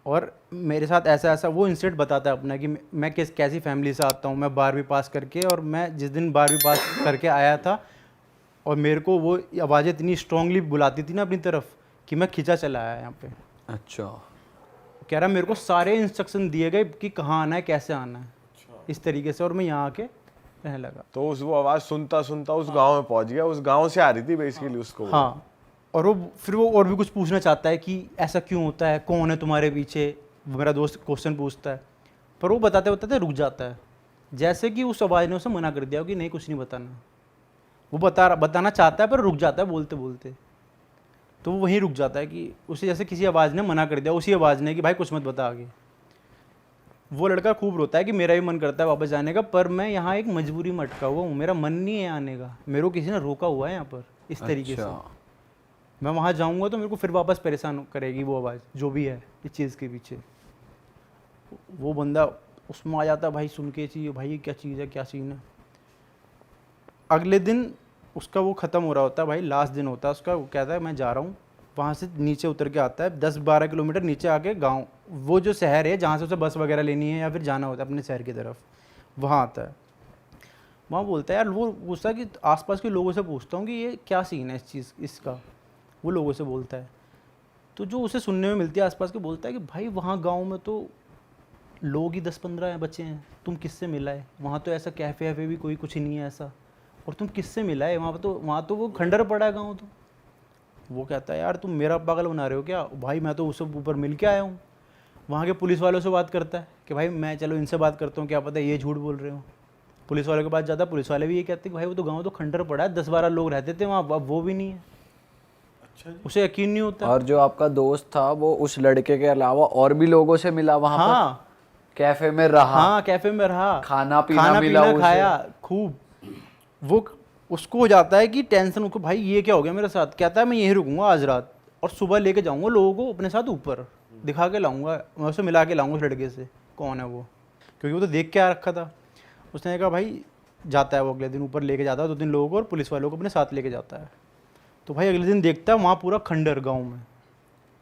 और मेरे साथ ऐसा ऐसा वो इंसिडेंट बताता है अपना कि मैं कैसी फैमिली से आता हूँ। मैं 12वीं पास करके, और मैं जिस दिन 12वीं पास करके आया था और मेरे को वो आवाज़ें इतनी स्ट्रांगली बुलाती थी ना अपनी तरफ कि मैं खिंचा चला आया यहाँ पे।
अच्छा।
कह रहा मेरे को सारे इंस्ट्रक्शन दिए गए कि कहाँ आना है, कैसे आना है, इस तरीके से, और मैं यहाँ आके रहने लगा।
तो उस वो आवाज़ सुनता सुनता उस गांव में पहुंच गया, उस गांव से आ रही थी बेसिकली उसको।
हाँ, और वो फिर वो और भी कुछ पूछना चाहता है कि ऐसा क्यों होता है, कौन है तुम्हारे पीछे, मेरा दोस्त क्वेश्चन पूछता है। पर वो बताते बताते रुक जाता है, जैसे कि उस आवाज़ ने उसे मना कर दिया कि नहीं कुछ नहीं बताना। वो बताना चाहता है पर रुक जाता है बोलते बोलते। तो वो वहीं रुक जाता है कि उसे जैसे किसी आवाज़ ने मना कर दिया, उसी आवाज़ ने कि भाई कुछ मत बता आगे। वो लड़का खूब रोता है कि मेरा भी मन करता है वापस जाने का, पर मैं यहाँ एक मजबूरी में अटका हुआ हूँ, मेरा मन नहीं है आने का, मेरे को किसी ने रोका हुआ है यहाँ पर इस तरीके से। मैं वहाँ जाऊँगा तो मेरे को फिर वापस परेशान करेगी वो आवाज़ जो भी है इस चीज़ के पीछे। वो बंदा उसमें आ जाता है भाई सुन के चाहिए भाई ये क्या चीज़ है, क्या सीन है। अगले दिन उसका वो ख़त्म हो रहा होता है भाई, लास्ट दिन होता है उसका। वो कहता है मैं जा रहा हूँ, वहाँ से नीचे उतर के आता है 10-12 किलोमीटर नीचे आके गांव, वो जो शहर है जहाँ से उसे बस वगैरह लेनी है या फिर जाना होता है अपने शहर की तरफ, वहाँ आता है। वहाँ बोलता है यार, वो पूछता है कि आसपास के लोगों से पूछता हूँ कि ये क्या सीन है इस चीज़ इसका। वो लोगों से बोलता है तो जो उसे सुनने में मिलती है आसपास के, बोलता है कि भाई वहाँ गाँव में तो लोग ही 10-15 बच्चे हैं, तुम किससे मिला है? वहाँ तो ऐसा कैफ़े वैफ़े भी कोई कुछ नहीं है ऐसा, और तुम किससे मिला है? वहाँ तो वो खंडर पड़ा है गाँव। तो वो कहता है यार तुम मेरा पागल बना रहे हो क्या भाई, मैं तो उससे ऊपर मिल के आया हूँ। वहाँ के पुलिस वालों से बात करता है कि भाई मैं चलो इनसे बात करता हूँ, क्या पता ये झूठ बोल रहे हो। पुलिस वालों के पास जाता है, पुलिस वाले भी ये कहते हैं कि भाई वो तो गाँव तो खंडर पड़ा है, 10-12 लोग रहते थे वहाँ, अब वो भी नहीं है। अच्छा, उसे यकीन नहीं होता।
और जो आपका दोस्त था वो उस लड़के के अलावा और भी लोगों से मिला वहाँ
हाँ,
कैफे में रहा?
हाँ कैफे में रहा,
खाना पीना
खाया खूब। वो उसको हो जाता है कि टेंशन, उसको भाई ये क्या हो गया मेरे साथ। कहता है मैं यहीं रुकूंगा आज रात और सुबह लेके जाऊंगा लोगों को अपने साथ ऊपर, दिखा के लाऊंगा, मैं उसे मिला के लाऊंगा उस लड़के से कौन है वो, क्योंकि वो तो देख के आ रखा था। उसने कहा भाई जाता है वो अगले दिन ऊपर लेके जाता है 2-3 लोगों को और पुलिस वालों को अपने साथ लेके जाता है। तो भाई अगले दिन देखता है वहाँ पूरा खंडर गाँव में,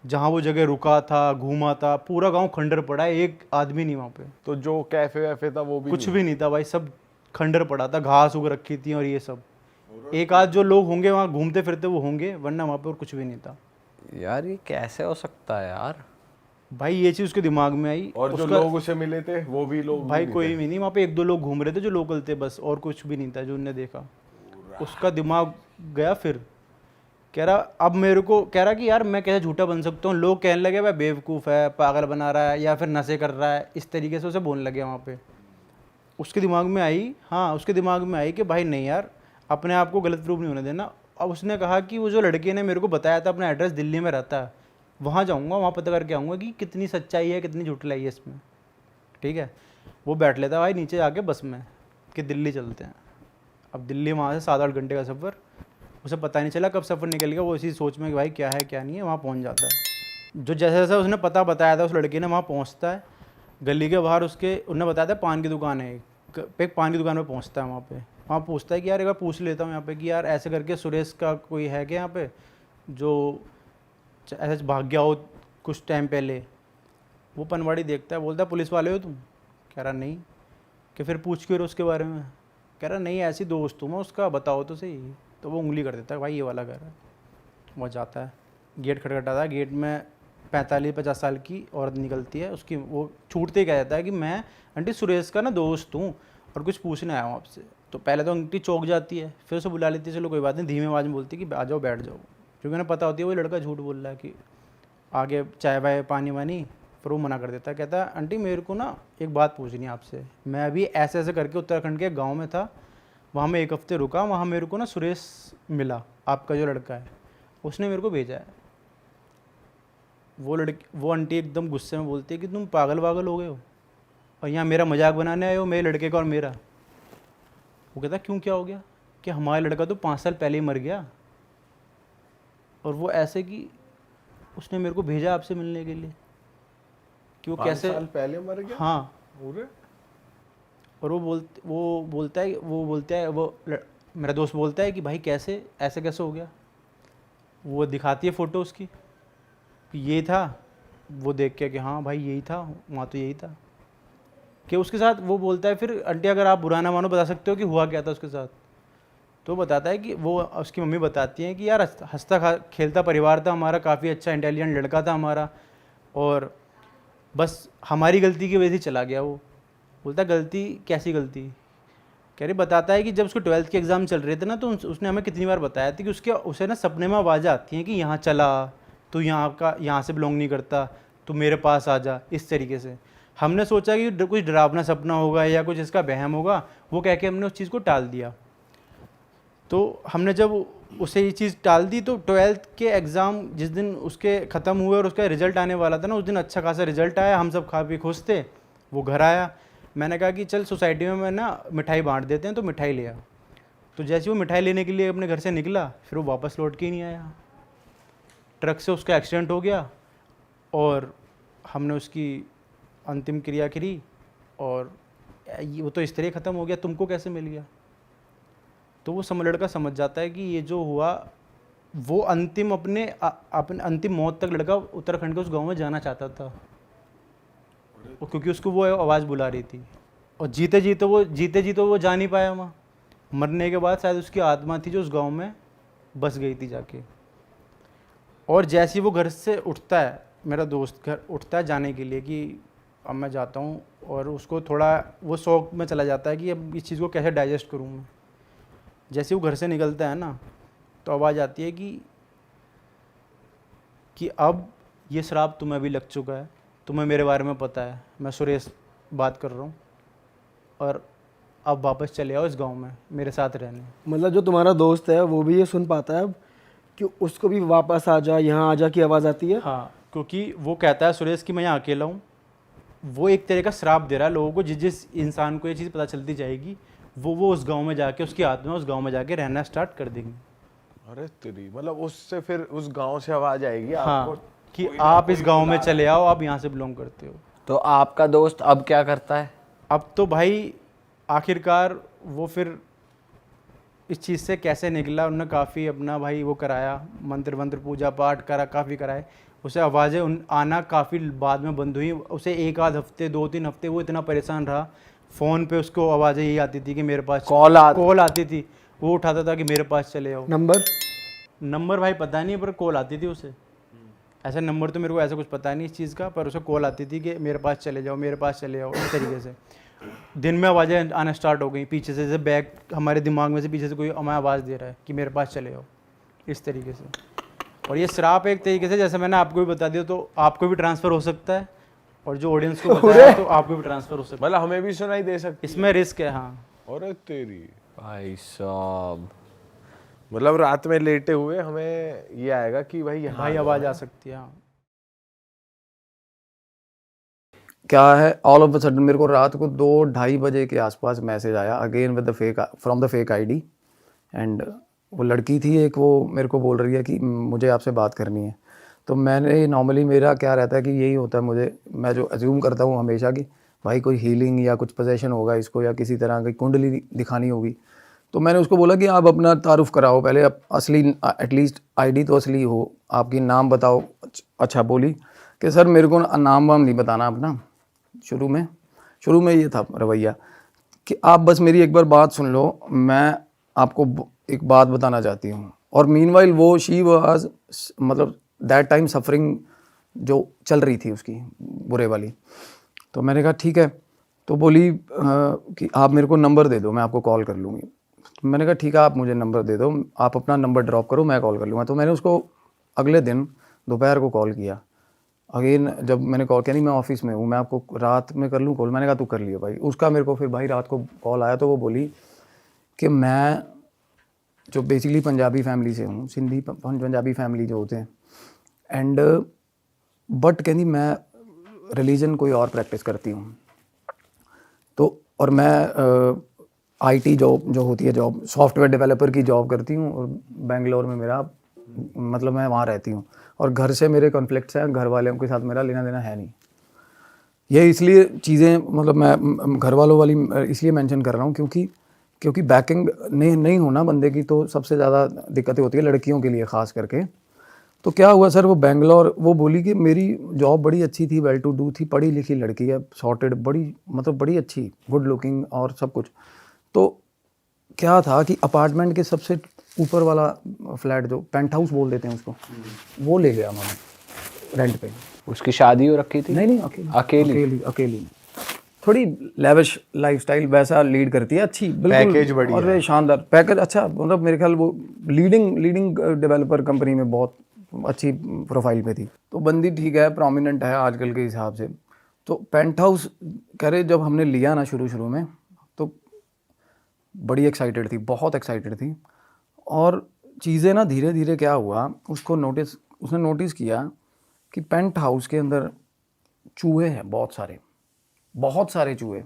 जहाँ वो जगह रुका था घूमा था, पूरा गाँव खंडर पड़ा है, एक आदमी नहीं वहाँ पे।
तो जो कैफे वैफे था वो भी
कुछ भी नहीं था भाई, सब खंडर पड़ा था, घास उग रखी थी और ये सब। एक आध जो लोग होंगे वहाँ घूमते फिरते वो होंगे, वरना वहाँ पे और कुछ भी नहीं था।
यार ये कैसे हो सकता है यार?
भाई ये चीज़ उसके दिमाग में आई।
और जो लोग उसे मिले थे वो भी लोग
भाई कोई भी नहीं, वहाँ पे एक दो लोग घूम रहे थे जो लोकल थे बस, और कुछ भी नहीं था जो उनने देखा। उसका दिमाग गया। फिर कह रहा, अब मेरे को कह रहा कि यार मैं कैसे झूठा बन सकता हूँ। लोग कहने लगे भाई बेवकूफ़ है, पागल बना रहा है, या फिर नशे कर रहा है, इस तरीके से उसे बोलने लगे वहाँ पे। उसके दिमाग में आई, हाँ उसके दिमाग में आई कि भाई नहीं यार, अपने आप को गलत प्रूफ नहीं होने देना। अब उसने कहा कि वो जो लड़के ने मेरे को बताया था अपना एड्रेस दिल्ली में रहता है, वहाँ जाऊँगा, वहाँ पता करके आऊँगा कि कितनी सच्चाई है कितनी झूठलाई है इसमें। ठीक है, वो बैठ लेता भाई नीचे जाके बस में कि दिल्ली चलते हैं। अब दिल्ली वहाँ से 7-8 घंटे का सफ़र, उसे पता नहीं चला कब सफ़र निकल गया। वो इसी सोच में कि भाई क्या है क्या नहीं है, वहाँ पहुँच जाता है। जो जैसे जैसे उसने पता बताया था उस लड़के ने, वहाँ पहुँचता है। गली के बाहर उसके उन्होंने बताया था पान की दुकान है, एक पान की दुकान पे पहुँचता है। वहाँ पूछता है कि यार एक बार पूछ लेता हूँ यहाँ पे कि यार ऐसे करके सुरेश का कोई है क्या यहाँ पे जो ऐसे भाग गया हो कुछ टाइम पहले। वो पनवाड़ी देखता है, बोलता है पुलिस वाले हो तुम? कह रहा नहीं। कि फिर पूछ क्यों रहे उसके बारे में? कह रहा नहीं ऐसी दोस्त हूँ मैं उसका, बताओ तो सही। तो वो उंगली कर देता है, भाई ये वाला घर है। वो जाता है, गेट खटखटाता है, गेट में 45-50 साल की औरत निकलती है। उसकी वो छूटते ही कह जाता है कि मैं आंटी सुरेश का ना दोस्त हूँ और कुछ पूछने आया हूँ आपसे। तो पहले तो आंटी चौंक जाती है, फिर उसे बुला लेती है, चलो कोई बात नहीं, धीमी आवाज़ में बोलती है कि आ जाओ बैठ जाओ, क्योंकि उन्हें पता होती है वो लड़का झूठ बोल रहा है कि आगे चाय वाय पानी वानी। फिर वो मना कर देता है, कहता है आंटी मेरे को ना एक बात पूछनी है आपसे। मैं अभी ऐसे ऐसे करके उत्तराखंड के गाँव में था, वहाँ मैं 1 हफ्ते रुका, वहाँ मेरे को ना सुरेश मिला, आपका जो लड़का है, उसने मेरे को भेजा है। वो आंटी एकदम गुस्से में बोलती है कि तुम पागल वागल हो गए हो और यहाँ मेरा मजाक बनाने आए हो, मेरे लड़के का और मेरा। वो कहता क्यों, क्या हो गया? कि हमारा लड़का तो 5 साल पहले ही मर गया, और वो ऐसे कि उसने मेरे को भेजा आपसे मिलने के लिए कि वो
5
कैसे
साल पहले मर गया।
हाँ।
पूरे
और मेरा दोस्त बोलता है कि भाई कैसे ऐसे कैसे हो गया। वो दिखाती है फ़ोटो उसकी कि ये था। वो देख के कि हाँ भाई यही था, वहाँ तो यही था। कि उसके साथ वो बोलता है फिर आंटी अगर आप बुरा ना मानो बता सकते हो कि हुआ क्या था उसके साथ? तो बताता है कि वो उसकी मम्मी बताती हैं कि यार हंसता खेलता परिवार था हमारा, काफ़ी अच्छा इंटेलिजेंट लड़का था हमारा, और बस हमारी गलती की वजह से चला गया वो। बोलता गलती कैसी गलती? कह रही बताता है कि जब उसको 12th के एग्ज़ाम चल रहे थे ना, तो उसने हमें कितनी बार बताया था कि उसे ना सपने में आवाज़ें आती हैं कि यहाँ चला, तू यहाँ से बिलोंग नहीं करता, तू मेरे पास आ जा, इस तरीके से। हमने सोचा कि कुछ डरावना सपना होगा या कुछ इसका वहम होगा, वो कह के हमने उस चीज़ को टाल दिया। तो हमने जब उसे ये चीज़ टाल दी, तो 12th के एग्ज़ाम जिस दिन उसके ख़त्म हुए और उसका रिज़ल्ट आने वाला था ना, उस दिन अच्छा खासा रिज़ल्ट आया, हम सब खा पी खुश थे। वो घर आया, मैंने कहा कि चल सोसाइटी में मैं ना मिठाई बांट देते हैं, तो मिठाई लिया। तो जैसे वो मिठाई लेने के लिए अपने घर से निकला, फिर वो वापस लौट के ही नहीं आया। ट्रक से उसका एक्सीडेंट हो गया और हमने उसकी अंतिम क्रिया करी, और वो तो इस तरह ख़त्म हो गया, तुमको कैसे मिल गया? तो वो लड़का समझ जाता है कि ये जो हुआ वो अपने अंतिम मौत तक लड़का उत्तराखंड के उस गांव में जाना चाहता था, क्योंकि उसको वो आवाज़ बुला रही थी। और जीते जी तो वो जा नहीं पाया वहाँ। मरने के बाद शायद उसकी आत्मा थी जो उस गांव में बस गई थी जाके। और जैसे ही वो घर से उठता है, मेरा दोस्त घर उठता है जाने के लिए कि अब मैं जाता हूँ, और उसको थोड़ा वो शौक में चला जाता है कि अब इस चीज़ को कैसे डाइजेस्ट करूँ मैं। जैसे वो घर से निकलता है ना, तो आवाज़ आती है कि अब ये श्राप तुम्हें भी लग चुका है, तुम्हें मेरे बारे में पता है, मैं सुरेश बात कर रहा हूँ, और अब वापस चले आओ इस गांव में मेरे साथ रहने।
मतलब जो तुम्हारा दोस्त है वो भी ये सुन पाता है अब कि उसको भी वापस आ जा, यहाँ आ जा की आवाज़ आती है?
हाँ, क्योंकि वो कहता है सुरेश कि मैं यहाँ अकेला हूँ। वो एक तरह का श्राप दे रहा है लोगों को। जिस इंसान को ये चीज़ पता चलती जाएगी, वो उस गांव में जाके, उसकी आत्मा उस गांव में जाके रहना स्टार्ट कर देंगे।
अरे तेरी, मतलब उससे फिर उस गांव से आवाज आएगी
हाँ,
आपको
कि आप इस गांव में चले आओ, आप यहाँ से बिलोंग करते हो।
तो आपका दोस्त अब क्या करता है?
अब तो भाई आखिरकार वो फिर इस चीज़ से कैसे निकला, उन्होंने काफ़ी अपना भाई वो कराया, मंत्र पूजा पाठ करा, काफ़ी कराए। उसे आवाज़ें आना काफ़ी बाद में बंद हुई। उसे 1 आध हफ्ते 2-3 हफ्ते वो इतना परेशान रहा, फ़ोन पे उसको आवाज़ें यही आती थी कि मेरे पास
कॉल
कॉल आती थी, वो उठाता था कि मेरे पास चले आओ।
नंबर?
नंबर भाई पता नहीं, पर कॉल आती थी उसे। ऐसा नंबर तो मेरे को ऐसा कुछ पता नहीं इस चीज़ का, पर उसे कॉल आती थी कि मेरे पास चले जाओ, मेरे पास चले जाओ, इस तरीके से। दिन में आवाज़ें आना स्टार्ट हो गई पीछे से, जैसे बैग हमारे दिमाग में से पीछे से कोई हमें आवाज़ दे रहा है कि मेरे पास चले जाओ, इस तरीके से। और ये श्राप एक तरीके से, जैसे मैंने आपको भी बता दिया, तो आपको भी ट्रांसफ़र हो सकता है, और जो ऑडियंस को बताया तो आपको भी ट्रांसफ़र हो सकता
मतलब हमें भी सुनाई दे सकती
है। इसमें रिस्क है, हाँ।
और तेरी
भाई साहब,
मतलब रात में लेटे हुए हमें ये आएगा कि भाई यहाँ
भाई आवाज़ आ सकती है, हाँ।
क्या है, ऑल ऑफ अ सडन मेरे को रात को 2-2:30 बजे के आसपास मैसेज आया again with the fake, from the fake ID. And वो लड़की थी एक, वो मेरे को बोल रही है कि मुझे आपसे बात करनी है। तो मैंने नॉर्मली मेरा क्या रहता है कि यही होता है, मैं जो अज्यूम करता हूँ हमेशा कि भाई कोई हीलिंग या कुछ पोजेशन होगा इसको, या किसी तरह की कुंडली दिखानी होगी। तो मैंने उसको बोला कि आप अपना तारुफ कराओ पहले, आप असली एटलीस्ट आईडी तो असली हो, आपकी नाम बताओ। अच्छा, बोली कि सर मेरे को नाम वाम नहीं बताना अपना। शुरू में ये था रवैया कि आप बस मेरी एक बार बात सुन लो, मैं आपको एक बात बताना चाहती हूँ। और मीनवाइल वो शी वाज, मतलब दैट टाइम सफरिंग जो चल रही थी उसकी बुरे वाली। तो मैंने कहा ठीक है। तो बोली कि आप मेरे को नंबर दे दो, मैं आपको कॉल कर लूँगी। तो मैंने कहा ठीक है, आप मुझे नंबर दे दो, आप अपना नंबर ड्रॉप करो, मैं कॉल कर लूँगा। तो मैंने उसको अगले दिन दोपहर को कॉल किया। अगेन जब मैंने कॉल किया, नहीं मैं ऑफिस में हूँ, मैं आपको रात में कर लूँ कॉल। मैंने कहा तू कर लियो भाई। उसका मेरे को फिर भाई रात को कॉल आया, तो वो बोली कि मैं जो बेसिकली पंजाबी फैमिली से हूँ, सिंधी पंजाबी फैमिली जो होते हैं, एंड बट कहती मैं रिलीजन कोई और प्रैक्टिस करती हूँ। तो और मैं आईटी जॉब जो होती है, जॉब सॉफ्टवेयर डेवलपर की जॉब करती हूँ, और बेंगलोर में मेरा मतलब मैं वहाँ रहती हूँ, और घर से मेरे कॉन्फ्लिक्ट्स हैं, घर वालों के साथ मेरा लेना देना है नहीं। ये इसलिए चीज़ें मतलब मैं घर वालों वाली इसलिए मेंशन कर रहा हूँ क्योंकि बैकिंग नहीं होना बंदे की, तो सबसे ज़्यादा दिक्कतें होती है लड़कियों के लिए ख़ास करके। तो क्या हुआ सर, वो बेंगलोर, वो बोली कि मेरी जॉब बड़ी अच्छी थी, वेल टू डू थी, पढ़ी लिखी लड़की है, सॉर्टेड, बड़ी मतलब बड़ी अच्छी, गुड लुकिंग और सब कुछ। तो क्या था कि अपार्टमेंट के सबसे ऊपर वाला फ्लैट, जो पेंट हाउस बोल देते हैं उसको, वो ले गया उन्होंने रेंट पे।
उसकी शादी हो रखी थी?
नहीं, अकेली थोड़ी लेविश लाइफस्टाइल वैसा लीड करती है, अच्छी बिल्कुल,
पैकेज बढ़िया
और वे शानदार पैकेज, अच्छा मतलब मेरे ख्याल वो लीडिंग डेवलपर कंपनी में बहुत अच्छी प्रोफाइल पे थी। तो बंदी ठीक है, प्रोमिनेंट है आजकल के हिसाब से। तो पेंट हाउस कह रहे जब हमने लिया ना शुरू में, तो बड़ी एक्साइटेड थी, बहुत एक्साइटेड थी। और चीज़ें ना धीरे धीरे क्या हुआ, उसने नोटिस किया कि पेंट हाउस के अंदर चूहे हैं, बहुत सारे चूहे,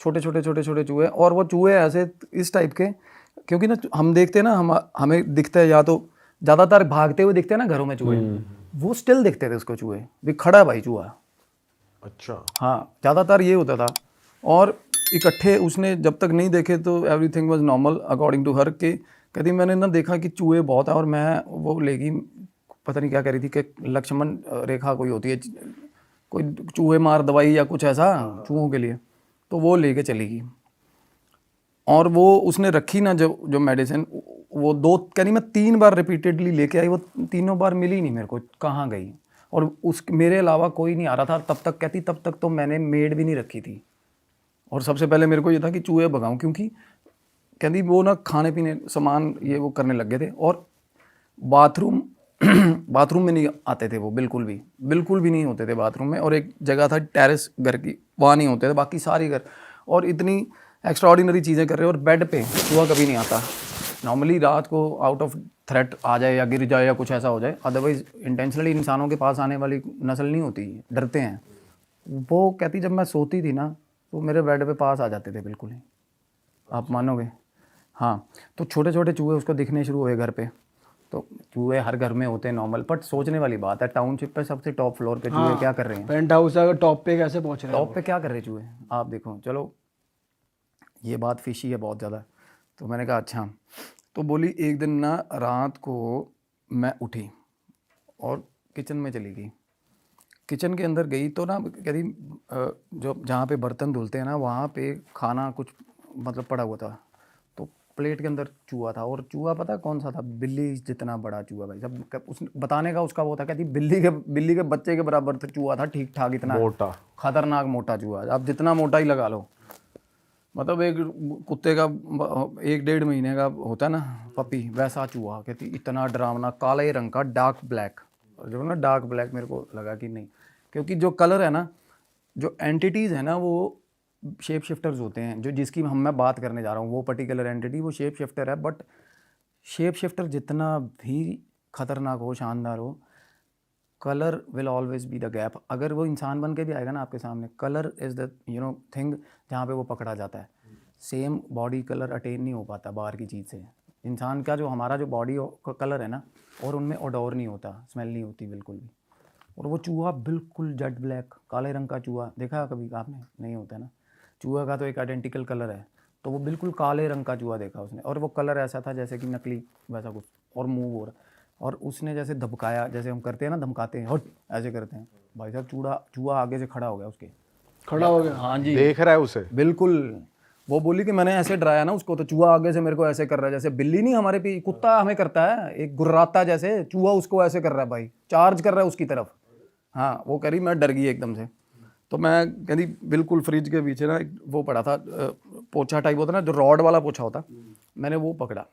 छोटे चूहे। और वो चूहे ऐसे इस टाइप के, क्योंकि ना हम देखते हैं ना, हमें दिखता है या तो ज़्यादातर भागते हुए दिखते हैं ना घरों में चूहे, वो स्टिल दिखते थे उसको चूहे, भी खड़ा भाई चूहा।
अच्छा,
हाँ, ज़्यादातर ये होता था। और इकट्ठे उसने जब तक नहीं देखे तो everything was normal according to her. के कहती मैंने ना देखा कि चूहे बहुत है, और मैं वो लेगी, पता नहीं क्या कह रही थी कि लक्ष्मण रेखा कोई होती है, कोई चूहे मार दवाई या कुछ ऐसा चूहों के लिए, तो वो लेके चली गई। और वो उसने रखी ना जो मेडिसिन, वो कहनी मैं 3 बार रिपीटेडली लेके आई, वो तीनों बार मिली नहीं मेरे को, कहाँ गई। और मेरे अलावा कोई नहीं आ रहा था तब तक। कहती तब तक तो मैंने मेड भी नहीं रखी थी। और सबसे पहले मेरे को ये था कि चूहे भगाऊं, क्योंकि कहती वो ना खाने पीने सामान ये वो करने लग गए थे। और बाथरूम में नहीं आते थे वो, बिल्कुल भी नहीं होते थे बाथरूम में। और एक जगह था टेरेस घर की, वहाँ नहीं होते थे, बाकी सारी घर। और इतनी एक्स्ट्राऑर्डिनरी चीज़ें कर रहे हैं, और बेड पे चूहा कभी नहीं आता। नॉर्मली रात को आउट ऑफ थ्रेट आ जाए या गिर जाए या कुछ ऐसा हो जाए, अदरवाइज इंटेंशनली इंसानों के पास आने वाली नस्ल नहीं होती, डरते हैं। वो कहती जब मैं सोती थी ना, तो मेरे बेड पे पास आ जाते थे बिल्कुल ही, आप मानोगे। हाँ, तो छोटे चूहे उसको दिखने शुरू हुए घर पे। तो चूहे हर घर में होते हैं नॉर्मल, बट सोचने वाली बात है, टाउनशिप पे सबसे टॉप फ्लोर पे चूहे क्या कर रहे हैं?
पेंट हाउस अगर टॉप पे कैसे पहुंच रहे हैं?
टॉप पे क्या कर रहे हैं चूहे, आप देखो। चलो ये बात फिशी है बहुत ज़्यादा। तो मैंने कहा अच्छा। तो बोली एक दिन ना रात को मैं उठी और किचन में चली गई, किचन के अंदर गई तो ना कहती जो जहाँ पे बर्तन धुलते हैं ना वहाँ पे खाना कुछ मतलब पड़ा हुआ था, तो प्लेट के अंदर चूहा था, और चूहा पता है कौन सा था? बिल्ली जितना बड़ा चूहा भाई साहब। उस बताने का उसका वो था, कहती बिल्ली के बच्चे के बराबर था चूहा था, ठीक ठाक, इतना
मोटा।
खतरनाक मोटा चूहा। अब जितना मोटा ही लगा लो, मतलब एक कुत्ते का 1-1.5 महीने का होता है ना पपी, वैसा चूहा। कहती इतना डरावना, काले रंग का, डार्क ब्लैक। और जो ना डार्क ब्लैक मेरे को लगा कि नहीं, क्योंकि जो कलर है ना, जो एंटिटीज़ है ना वो शेप शिफ्टर्स होते हैं। जो जिसकी मैं बात करने जा रहा हूँ वो पर्टिकुलर एंटिटी वो शेप शिफ्टर है, बट शेप शिफ्टर जितना भी खतरनाक हो, शानदार हो, colour will always be the gap. अगर वो इंसान बन के भी आएगा ना आपके सामने, कलर इज़ द थिंग जहाँ पे वो पकड़ा जाता है। सेम बॉडी कलर अटेन नहीं हो पाता बाहर की चीज़ से। इंसान का जो हमारा जो बॉडी का कलर है ना, और उनमें ओडोर नहीं होता, स्मेल नहीं होती बिल्कुल भी। और वो चूहा बिल्कुल जेट ब्लैक, काले रंग का चूहा देखा कभी आपने? नहीं होता ना, चूहा का तो एक आइडेंटिकल कलर है, तो वो बिल्कुल काले रंग का चूहा देखा उसने, और वो कलर ऐसा था जैसे कि नकली वैसा कुछ, और मूव हो रहा। और उसने जैसे धमकाया, जैसे हम करते हैं ना, धमकाते हैं, हट ऐसे करते हैं भाई साहब, चूहा आगे से खड़ा हो गया उसके,
खड़ा हो गया।
हाँ जी,
देख रहा है उसे
बिल्कुल। वो बोली कि मैंने ऐसे डराया ना उसको, तो चूहा आगे से मेरे को ऐसे कर रहा है, जैसे बिल्ली नहीं हमारे पे कुत्ता हमें करता है, एक गुर्राता जैसे, चूहा उसको ऐसे कर रहा है भाई, चार्ज कर रहा है उसकी तरफ। हाँ, वो कह रही मैं डर गई एकदम से। तो मैं कहती बिल्कुल फ्रिज के पीछे ना एक वो पड़ा था, पोछा टाइप होता ना, जो रॉड वाला पोछा होता, मैंने वो पकड़ा।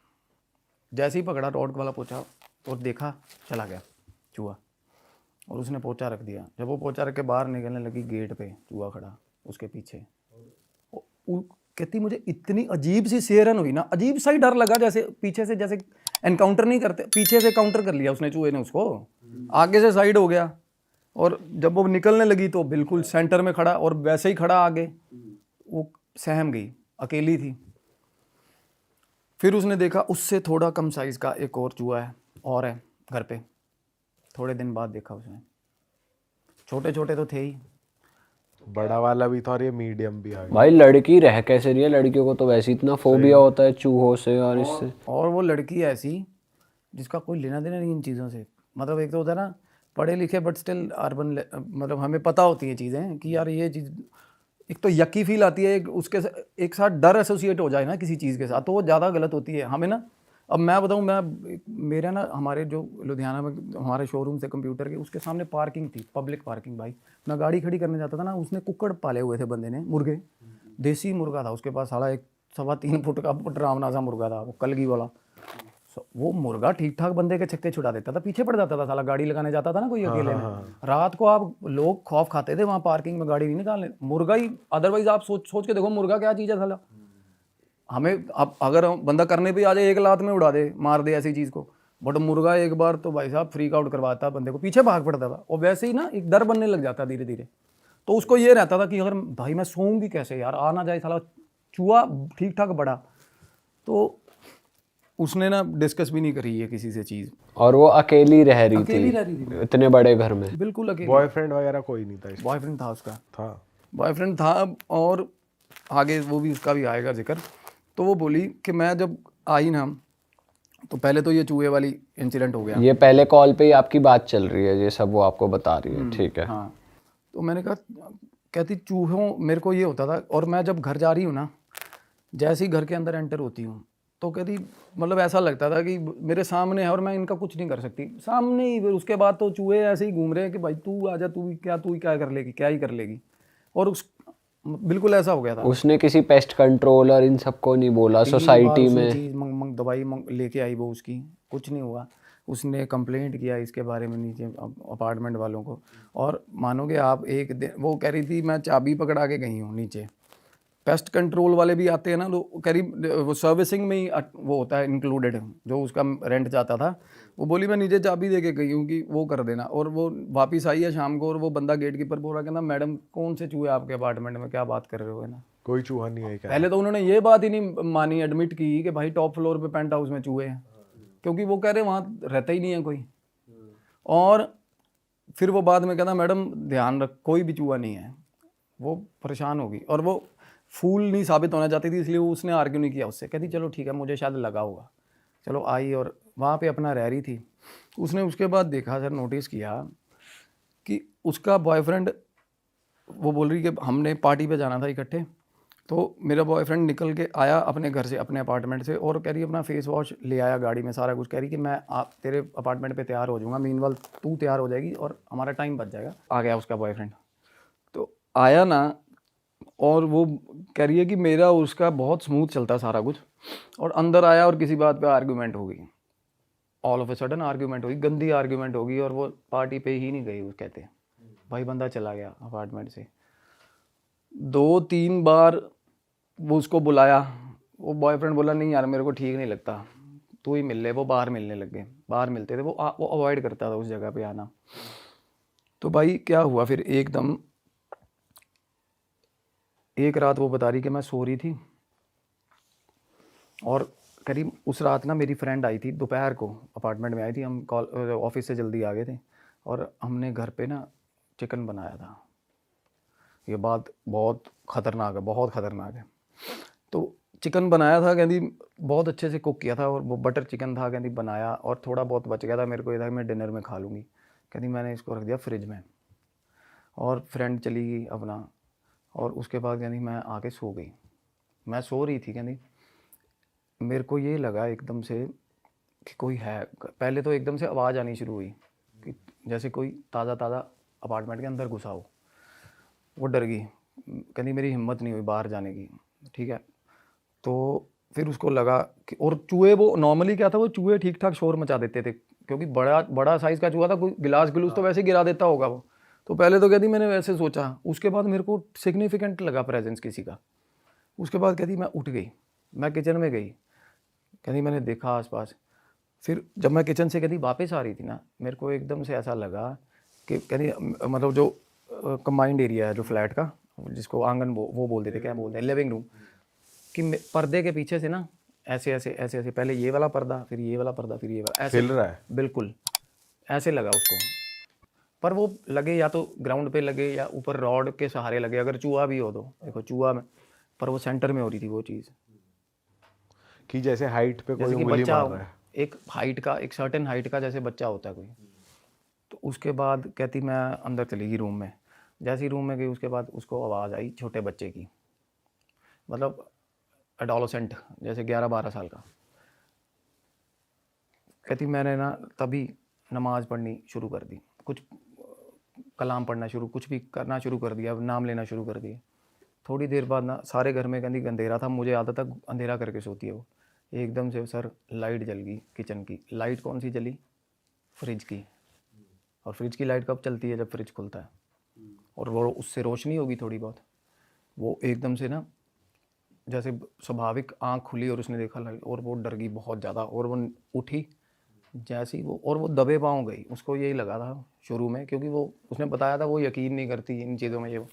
जैसे ही पकड़ा रॉड वाला पोछा और देखा, चला गया चूहा, और उसने पोछा रख दिया। जब वो पोछा रख के बाहर निकलने लगी, गेट पे चूहा खड़ा उसके पीछे। कहती मुझे इतनी अजीब सी सेहरन हुई ना, अजीब सा ही डर लगा, जैसे पीछे से, जैसे एनकाउंटर नहीं करते, पीछे से काउंटर कर लिया उसने, चूहे ने उसको, आगे से साइड हो गया। और जब वो निकलने लगी तो बिल्कुल सेंटर में खड़ा, और वैसे ही खड़ा आगे। वो सहम गई, अकेली थी। फिर उसने देखा उससे थोड़ा कम साइज का एक और चूहा है, और है घर पे। थोड़े दिन बाद देखा उसने, छोटे छोटे तो थे ही,
बड़ा वाला भी था और ये मीडियम भी आ गया।
भाई लड़की रह कैसे रही है? लड़कियों को तो वैसे इतना फोबिया होता है चूहों से और इससे।
और वो लड़की ऐसी जिसका कोई लेना देना नहीं इन चीज़ों से। मतलब एक तो होता है ना पढ़े लिखे बट स्टिल अर्बन, मतलब हमें पता होती हैं चीज़ें कि यार ये चीज़, एक तो यकी फील आती है, उसके एक साथ डर एसोसिएट हो जाए ना किसी चीज़ के साथ, तो वो ज़्यादा गलत होती है हमें ना। अब मैं बताऊँ, मेरे ना हमारे जो लुधियाना में हमारे शोरूम से कंप्यूटर के, उसके सामने पार्किंग थी, पब्लिक पार्किंग। भाई मैं गाड़ी खड़ी करने जाता था ना, उसने कुक्कड़ पाले हुए थे बंदे ने, मुर्गे, देसी मुर्गा था उसके पास, साला 1-3 फुट का डरावना सा मुर्गा था वो, कलगी वाला। वो मुर्गा ठीक ठाक बंदे के छक्के छुड़ा देता था, पीछे पड़ जाता था साला, गाड़ी लगाने जाता था ना कोई अकेले में, रात को आप लोग खौफ खाते थे वहाँ पार्किंग में गाड़ी नहीं निकालने, मुर्गा ही। अदरवाइज आप सोच के देखो मुर्गा क्या चीज़ है साला। हमें अब अगर बंदा करने पे आ जाए, एक लात में उड़ा दे, मार दे ऐसी चीज़ को, बट मुर्गा एक बार तो भाई साहब फ्रीक आउट करवाता बंदे को, पीछे भाग पड़ता था। और वैसे ही ना एक डर बनने लग जाता धीरे धीरे। तो उसको ये रहता था कि अगर भाई मैं सोऊं भी कैसे यार, आ ना जाए साला चूहा ठीक ठाक बड़ा। तो उसने ना डिस्कस भी नहीं करी है किसी से चीज़।
और वो अकेली रह रही
अकेली
थी
रह रही थी
इतने बड़े घर में।
बिल्कुल अकेली।
बॉयफ्रेंड वगैरह कोई नहीं था इसमें?
बॉयफ्रेंड था उसका,
था।
बॉयफ्रेंड था, और आगे वो भी उसका भी आएगा जिक्र। तो वो बोली कि मैं जब आई ना, तो पहले तो ये चूहे वाली इंसिडेंट हो गया।
ये पहले कॉल पे ही आपकी बात चल रही है, ये सब वो आपको बता रही है, ठीक है।
हाँ, तो मैंने कहा, कहती चूहों, मेरे को ये होता था, और मैं जब घर जा रही हूँ ना, जैसे ही घर के अंदर एंटर होती हूँ, तो कहती मतलब ऐसा लगता था कि मेरे सामने है और मैं इनका कुछ नहीं कर सकती, सामने ही। उसके बाद तो चूहे ऐसे ही घूम रहे हैं कि भाई तू आजा, तू ही क्या कर लेगी, क्या ही कर लेगी। और उस बिल्कुल ऐसा हो गया था।
उसने किसी पेस्ट कंट्रोल और इन सबको नहीं बोला सोसाइटी में?
चीज़ दवाई लेके आई वो, उसकी कुछ नहीं हुआ। उसने कंप्लेंट किया इसके बारे में नीचे अपार्टमेंट वालों को। और मानोगे आप, एक दिन वो कह रही थी मैं चाबी पकड़ा के गई हूँ नीचे। पेस्ट कंट्रोल वाले भी आते हैं ना, तो करीब वो सर्विसिंग में ही वो होता है इंक्लूडेड, जो उसका रेंट जाता था। वो बोली मैं नीचे चाबी दे के गई हूँ कि वो कर देना। और वो वापस आई है शाम को, और वो बंदा गेट कीपर बोल रहा, कहना मैडम कौन से चूहे आपके अपार्टमेंट में, क्या बात कर रहे हो, है ना?
कोई चूहा नहीं है क्या?
पहले तो उन्होंने ये बात ही नहीं मानी, एडमिट की कि भाई टॉप फ्लोर पे पेंट हाउस में चूहे हैं, क्योंकि वो कह रहे वहाँ रहता ही नहीं है कोई। और फिर वो बाद में कहना मैडम ध्यान रख, कोई भी चूहा नहीं है। वो परेशान होगी, और वो फूल नहीं साबित होना चाहती थी, इसलिए वो उसने आर्ग्यू नहीं किया उससे। कहती चलो ठीक है, मुझे शायद लगा होगा। चलो आई, और वहाँ पे अपना रह रही थी। उसने उसके बाद देखा सर, नोटिस किया कि उसका बॉयफ्रेंड, वो बोल रही कि हमने पार्टी पे जाना था इकट्ठे, तो मेरा बॉयफ्रेंड निकल के आया अपने घर से, अपने अपार्टमेंट से, और कह रही अपना फेस वॉश ले आया गाड़ी में, सारा कुछ। कह रही कि मैं आप तेरे अपार्टमेंट पे तैयार हो जाऊँगा, मीनवाइल तू तैयार हो जाएगी और हमारा टाइम बच जाएगा। आ गया उसका बॉयफ्रेंड, तो आया ना, और वो कह रही है कि मेरा उसका बहुत स्मूथ चलता सारा कुछ, और अंदर आया और किसी बात पे आर्ग्यूमेंट हो गई, all of a sudden argument होगी, गंदी आर्ग्यूमेंट होगी, और वो पार्टी पे ही नहीं गई। वो कहते भाई बंदा चला गया अपार्टमेंट से। 2-3 बार वो उसको बुलाया, वो बॉयफ्रेंड बोला नहीं यार मेरे को ठीक नहीं लगता, तू ही मिल ले। वो बाहर मिलने लग गए, बाहर मिलते थे, वो अवॉइड करता था उस जगह पे आना। तो भाई क्या हुआ फिर, एकदम एक रात वो बता रही कि मैं सो रही थी, और करीब उस रात ना मेरी फ्रेंड आई थी, दोपहर को अपार्टमेंट में आई थी, हम ऑफिस से जल्दी आ गए थे, और हमने घर पे ना चिकन बनाया था। ये बात बहुत ख़तरनाक है, बहुत ख़तरनाक है। तो चिकन बनाया था, कहती बहुत अच्छे से कुक किया था, और वो बटर चिकन था, कहती बनाया, और थोड़ा बहुत बच गया था मेरे को, इधर मैं डिनर में खा लूँगी। कहती मैंने इसको रख दिया फ्रिज में, और फ्रेंड चली गई अपना, और उसके बाद कहती मैं आके सो गई। मैं सो रही थी, कहती मेरे को ये लगा एकदम से कि कोई है। पहले तो एकदम से आवाज़ आनी शुरू हुई कि जैसे कोई ताज़ा ताज़ा अपार्टमेंट के अंदर घुसा हो। वो डर गई, कहती मेरी हिम्मत नहीं हुई बाहर जाने की, ठीक है। तो फिर उसको लगा कि, और चूहे, वो नॉर्मली क्या था, वो चूहे ठीक ठाक शोर मचा देते थे, क्योंकि बड़ा साइज़ का चूहा था, कोई गिलास गिलूस तो वैसे ही गिरा देता होगा वो। तो पहले तो कहती मैंने वैसे सोचा, उसके बाद मेरे को सिग्निफिकेंट लगा प्रेजेंस किसी का। उसके बाद कहती मैं उठ गई, मैं किचन में गई, कहती मैंने देखा आसपास। फिर जब मैं किचन से कहती वापस आ रही थी ना, मेरे को एकदम से ऐसा लगा कि कहती मतलब जो कंबाइंड एरिया है जो फ्लैट का, जिसको आंगन वो बोल देते, क्या बोलते हैं, लिविंग रूम, कि पर्दे के पीछे से ना ऐसे ऐसे ऐसे ऐसे, पहले ये वाला पर्दा, फिर ये वाला पर्दा, फिर ये वाला, ऐसे
हिल रहा है।
बिल्कुल ऐसे लगा उसको। पर वो लगे या तो ग्राउंड पे लगे या ऊपर रॉड के सहारे लगे, अगर चूहा भी हो तो देखो चूहा में, पर वो सेंटर में हो रही थी वो चीज़,
कि जैसे हाइट पे कोई
जैसे कि
उंगली
बच्चा
मार रहा है।
एक हाइट का, एक सर्टेन हाइट का जैसे बच्चा होता है कोई। तो उसके बाद कहती मैं अंदर चली गई रूम में। जैसे ही रूम में गई उसके बाद उसको आवाज़ आई छोटे बच्चे की, मतलब एडोलेसेंट, जैसे 11-12 साल का। कहती मैंने ना तभी नमाज़ पढ़नी शुरू कर दी, कुछ कलाम पढ़ना शुरू, कुछ भी करना शुरू कर दिया, नाम लेना शुरू कर दिया। थोड़ी देर बाद ना सारे घर में कहती अंधेरा था, मुझे आदत है अंधेरा करके सोती है वो। एकदम से सर लाइट जल गई किचन की। लाइट कौन सी जली? फ्रिज की। और फ्रिज की लाइट कब चलती है? जब फ्रिज खुलता है, और वो उससे रोशनी होगी थोड़ी बहुत। वो एकदम से ना जैसे स्वाभाविक आँख खुली और उसने देखा लाइट, और वो डर गई बहुत ज़्यादा, और वो उठी जैसे ही वो, और वो दबे पाँव गई। उसको यही लगा था शुरू में, क्योंकि वो उसने बताया था वो यकीन नहीं करती इन चीज़ों में, ये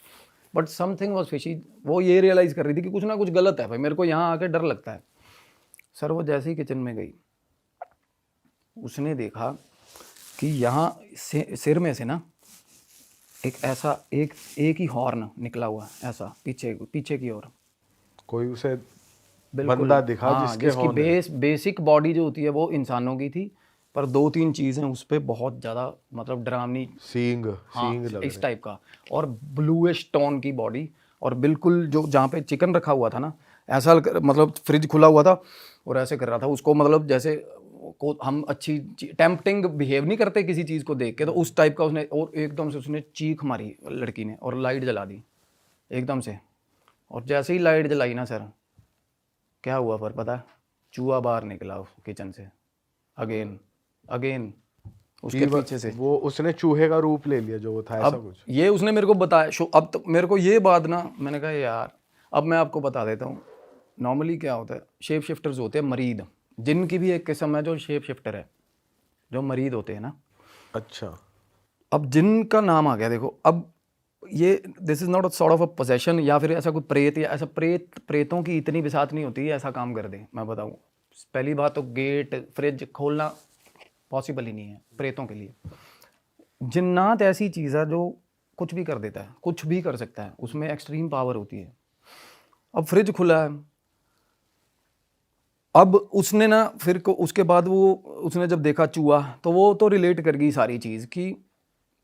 बट समथिंग वॉज फिशी। वो ये रियलाइज़ कर रही थी कि कुछ ना कुछ गलत है भाई, मेरे को यहाँ आके डर लगता है। सर वो जैसे ही किचन में गई, उसने देखा कि यहाँ सिर में से ना एक ऐसा एक ही हॉर्न निकला हुआ है, ऐसा पीछे की ओर।
कोई उसे
बिल्कुल
बंदा दिखा
हाँ,
जिसकी
जिसकी बेसिक बॉडी जो होती है वो इंसानों की थी, पर 2-3 चीज़ें उस पर बहुत ज़्यादा मतलब डरावनी,
सींग
हाँ
लग
इस टाइप का, और ब्लूइश टोन की बॉडी। और बिल्कुल जो जहाँ पे चिकन रखा हुआ था ना, ऐसा मतलब फ्रिज खुला हुआ था और ऐसे कर रहा था उसको, मतलब जैसे को हम अच्छी टेम्पटिंग बिहेव नहीं करते किसी चीज़ को देख के, तो उस टाइप का उसने, और एकदम से उसने चीख मारी लड़की ने, और लाइट जला दी एकदम से। और जैसे ही लाइट जलाई ना सर, क्या हुआ पर पता है? चूहा बाहर निकला उस किचन से अगेन उसके पीछे से।
वो उसने चूहे का रूप ले लिया जो वो था, ऐसा
अब
कुछ।
ये उसने मेरे को बताया। अब तो मेरे को ये बात ना, मैंने कहा यार अब मैं आपको बता देता हूँ। नॉर्मली क्या होता है, शेप शिफ्टर्स होते हैं मरीद, जिनकी भी एक किस्म है जो शेप शिफ्टर है, जो मरीद होते हैं ना।
अच्छा,
अब जिनका नाम आ गया देखो, अब ये this is not a sort of a possession, या फिर ऐसा कोई प्रेत, या ऐसा प्रेतों की इतनी बिसात नहीं होती है ऐसा काम कर दे। मैं बताऊँ, पहली बात तो गेट फ्रिज खोलना पॉसिबल ही नहीं है प्रेतों के लिए। जिन्नात ऐसी चीज़ है जो कुछ भी कर देता है, कुछ भी कर सकता है, उसमें एक्सट्रीम पावर होती है। अब फ्रिज खुला है, अब उसने ना फिर उसके बाद वो उसने जब देखा चूहा, तो वो तो रिलेट कर गई सारी चीज़ कि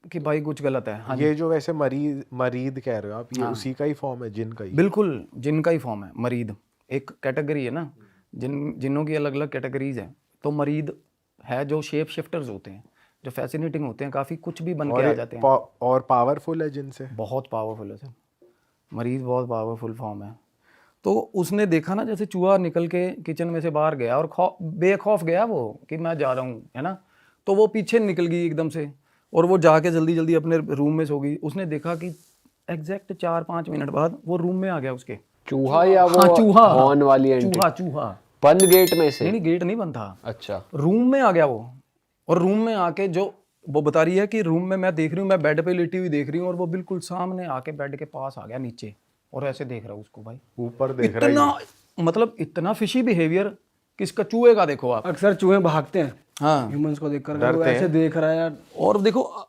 कि भाई कुछ गलत है। हाँ जी,
ये जो वैसे मरीद कह रहे हो आप, ये उसी का ही फॉर्म है, जिन का ही?
बिल्कुल जिन का ही फॉर्म है। मरीद एक कैटेगरी है ना, जिनों की अलग अलग कैटेगरीज हैं। तो मरीद है जो शेप शिफ्टर्स होते हैं, जो फैसिनेटिंग होते हैं, काफ़ी कुछ भी बन के आ जाते हैं।
और पावरफुल है जिनसे?
बहुत पावरफुल है सर, मरीज बहुत पावरफुल फॉर्म है। तो उसने देखा ना, जैसे चूहा निकल के किचन में से बाहर गया और बेखौफ गया वो कि मैं जा रहा हूँ, है ना। तो वो पीछे निकल गई एकदम से और वो जाके जल्दी जल्दी अपने रूम में सो गई। उसने देखा कि एग्जैक्ट 4-5 मिनट बाद वो रूम में आ गया उसके।
चूहा या वो
हाँ, चूहा,
हॉर्न वाली एंट्री?
चूहा
बंद गेट में से?
नहीं, गेट नहीं बंद था,
अच्छा।
रूम में आ गया वो। और रूम में आके जो वो बता रही है कि रूम में मैं देख रही हूँ, मैं बेड पे लेटी हुई देख रही हूँ, और वो बिल्कुल सामने आके बेड के पास आ गया नीचे और ऐसे देख रहा है उसको। भाई
ऊपर देख रहा है
इतना, मतलब इतना फिशी बिहेवियर किसका, चूहे का। देखो आप,
अक्सर चूहे भागते हैं
हाँ,
ह्यूमंस को देखकर, वो ऐसे देख रहा है यार।
और देखो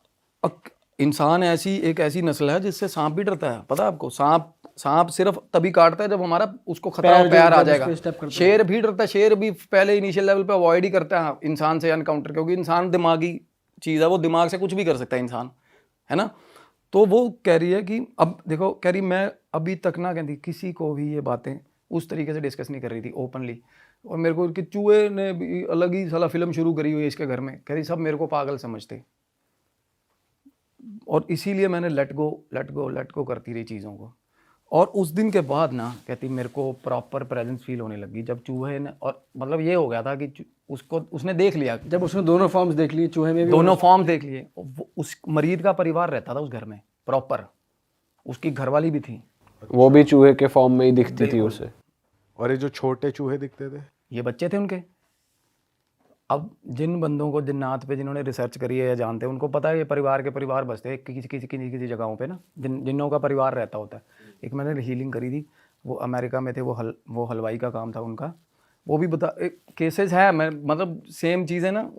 इंसान एक ऐसी नस्ल है जिससे सांप भी डरता है। पता है आपको? सांप सिर्फ तभी काटता है जब हमारा उसको खतरा हो, पैर आ जाएगा। शेर भी डरता है, शेर भी पहले इनिशियल लेवल पे अवॉइड ही करता है इंसान से एनकाउंटर, क्योंकि इंसान दिमागी चीज़ है, वो दिमाग से कुछ भी कर सकता है इंसान, है ना। तो वो कह रही है कि अब देखो, कह रही मैं अभी तक ना कहती किसी को भी ये बातें उस तरीके से डिस्कस नहीं कर रही थी ओपनली। और मेरे को कि चूहे ने भी अलग ही साला फिल्म शुरू करी हुई है इसके घर में। कह रही सब मेरे को पागल समझते, और इसीलिए मैंने लेट गो करती रही चीज़ों को। और उस दिन के बाद ना, कहती मेरे को प्रॉपर प्रेजेंस फील होने लगी जब चूहे ने, और मतलब ये हो गया था कि उसको उसने देख लिया,
जब उसने दोनों फॉर्म्स देख लिए, चूहे में भी
दोनों फॉर्म देख लिए। उस मरीद का परिवार रहता था उस घर में प्रॉपर, उसकी घरवाली भी थी,
वो भी चूहे के फॉर्म में ही दिखती थी उसे।
और ये जो छोटे चूहे दिखते थे,
ये बच्चे थे उनके। अब जिन बंदों को जिन्नात पे जिन्होंने रिसर्च करी है या जानते हैं, उनको पता है ये परिवार के परिवार बसते हैं किसी जगहों पे ना, जिन्नों का परिवार रहता होता है। एक मैंने हीलिंग करी थी, वो अमेरिका में थे, वो हलवाई का काम था उनका। वो भी बता केसेस है, मैं मतलब सेम चीज़ें ना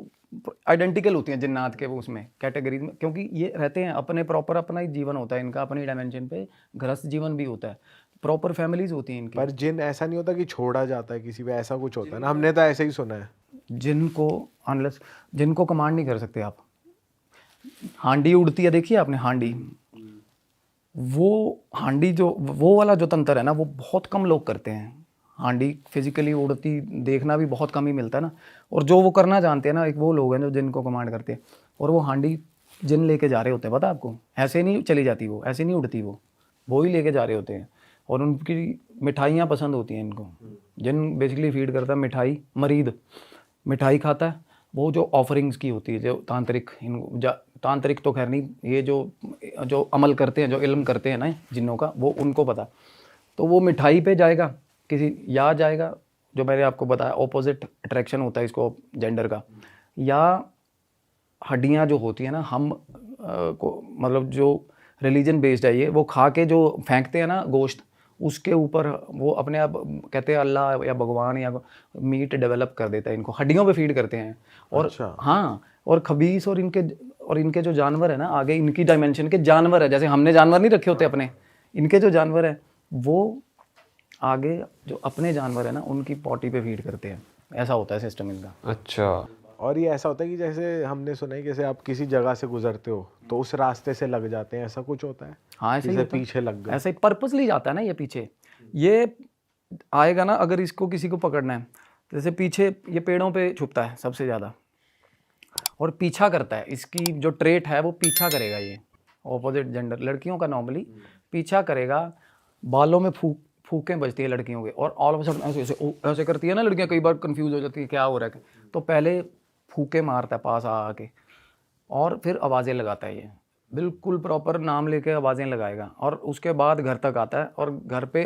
आइडेंटिकल होती हैं जिन्नात के वो उसमें कैटेगरीज में, क्योंकि ये रहते हैं अपने प्रॉपर, अपना ही जीवन होता है इनका, अपनी डायमेंशन पे गृहस्थ जीवन भी होता है, प्रॉपर फैमिलीज होती हैं इनकी।
पर जिन ऐसा नहीं होता कि छोड़ा जाता है किसी पे, ऐसा कुछ होता है ना, हमने तो ऐसे ही सुना है।
जिनको कमांड नहीं कर सकते आप। हांडी उड़ती है, देखिए आपने हांडी, वो हांडी जो वो वाला जो तंत्र है ना, वो बहुत कम लोग करते हैं। हांडी फिजिकली उड़ती देखना भी बहुत कम ही मिलता है ना। और जो वो करना जानते हैं ना, एक वो लोग हैं जो जिनको कमांड करते हैं, और वो हांडी जिन लेके जा रहे होते हैं, पता आपको? ऐसे नहीं चली जाती वो, ऐसे नहीं उड़ती वो ही लेके जा रहे होते हैं। और उनकी मिठाइयाँ पसंद होती हैं इनको। जिन बेसिकली फीड करता है मिठाई, मरीद मिठाई खाता है, वो जो ऑफरिंग्स की होती है, जो तांत्रिक तो खैर नहीं, ये जो अमल करते हैं, जो इल्म करते हैं ना जिन्नों का, वो उनको पता। तो वो मिठाई पे जाएगा, किसी या जाएगा, जो मैंने आपको बताया ऑपोजिट अट्रैक्शन होता है इसको जेंडर का, या हड्डियाँ जो होती है ना, हम को मतलब जो रिलीजन बेस्ड है ये, वो खा के जो फेंकते हैं ना गोश्त, उसके ऊपर वो अपने आप कहते हैं अल्लाह या भगवान या मीट डेवलप कर देता है इनको, हड्डियों पे फीड करते हैं। और हाँ, और खबीस और इनके जो जानवर है ना, आगे इनकी डायमेंशन के जानवर है, जैसे हमने जानवर नहीं रखे होते अपने, इनके जो जानवर है वो आगे जो अपने जानवर है ना, उनकी पॉटी पे फीड करते हैं। ऐसा होता है सिस्टम इनका।
अच्छा।
और ये ऐसा होता है कि जैसे हमने सुना है, जैसे आप किसी जगह से गुजरते हो तो उस रास्ते से लग जाते हैं, ऐसा कुछ होता है?
हाँ, ऐसे ही होता है।
पीछे लग गए,
ऐसे ही पर्पसली जाता है ना ये पीछे। ये आएगा ना, अगर इसको किसी को पकड़ना है, जैसे पीछे ये पेड़ों पे छुपता है सबसे ज़्यादा, और पीछा करता है। इसकी जो ट्रेट है वो पीछा करेगा, ये ऑपोजिट जेंडर लड़कियों का नॉर्मली पीछा करेगा। बालों में फूकें बजती है लड़कियों के, और ऑल ऑफ अ सडन ऐसे करती है ना लड़कियां, कई बार कंफ्यूज हो जाती है क्या हो रहा है। तो पहले फूके मारता है पास आके, और फिर आवाज़ें लगाता है। ये बिल्कुल प्रॉपर नाम लेके आवाज़ें लगाएगा, और उसके बाद घर तक आता है। और घर पे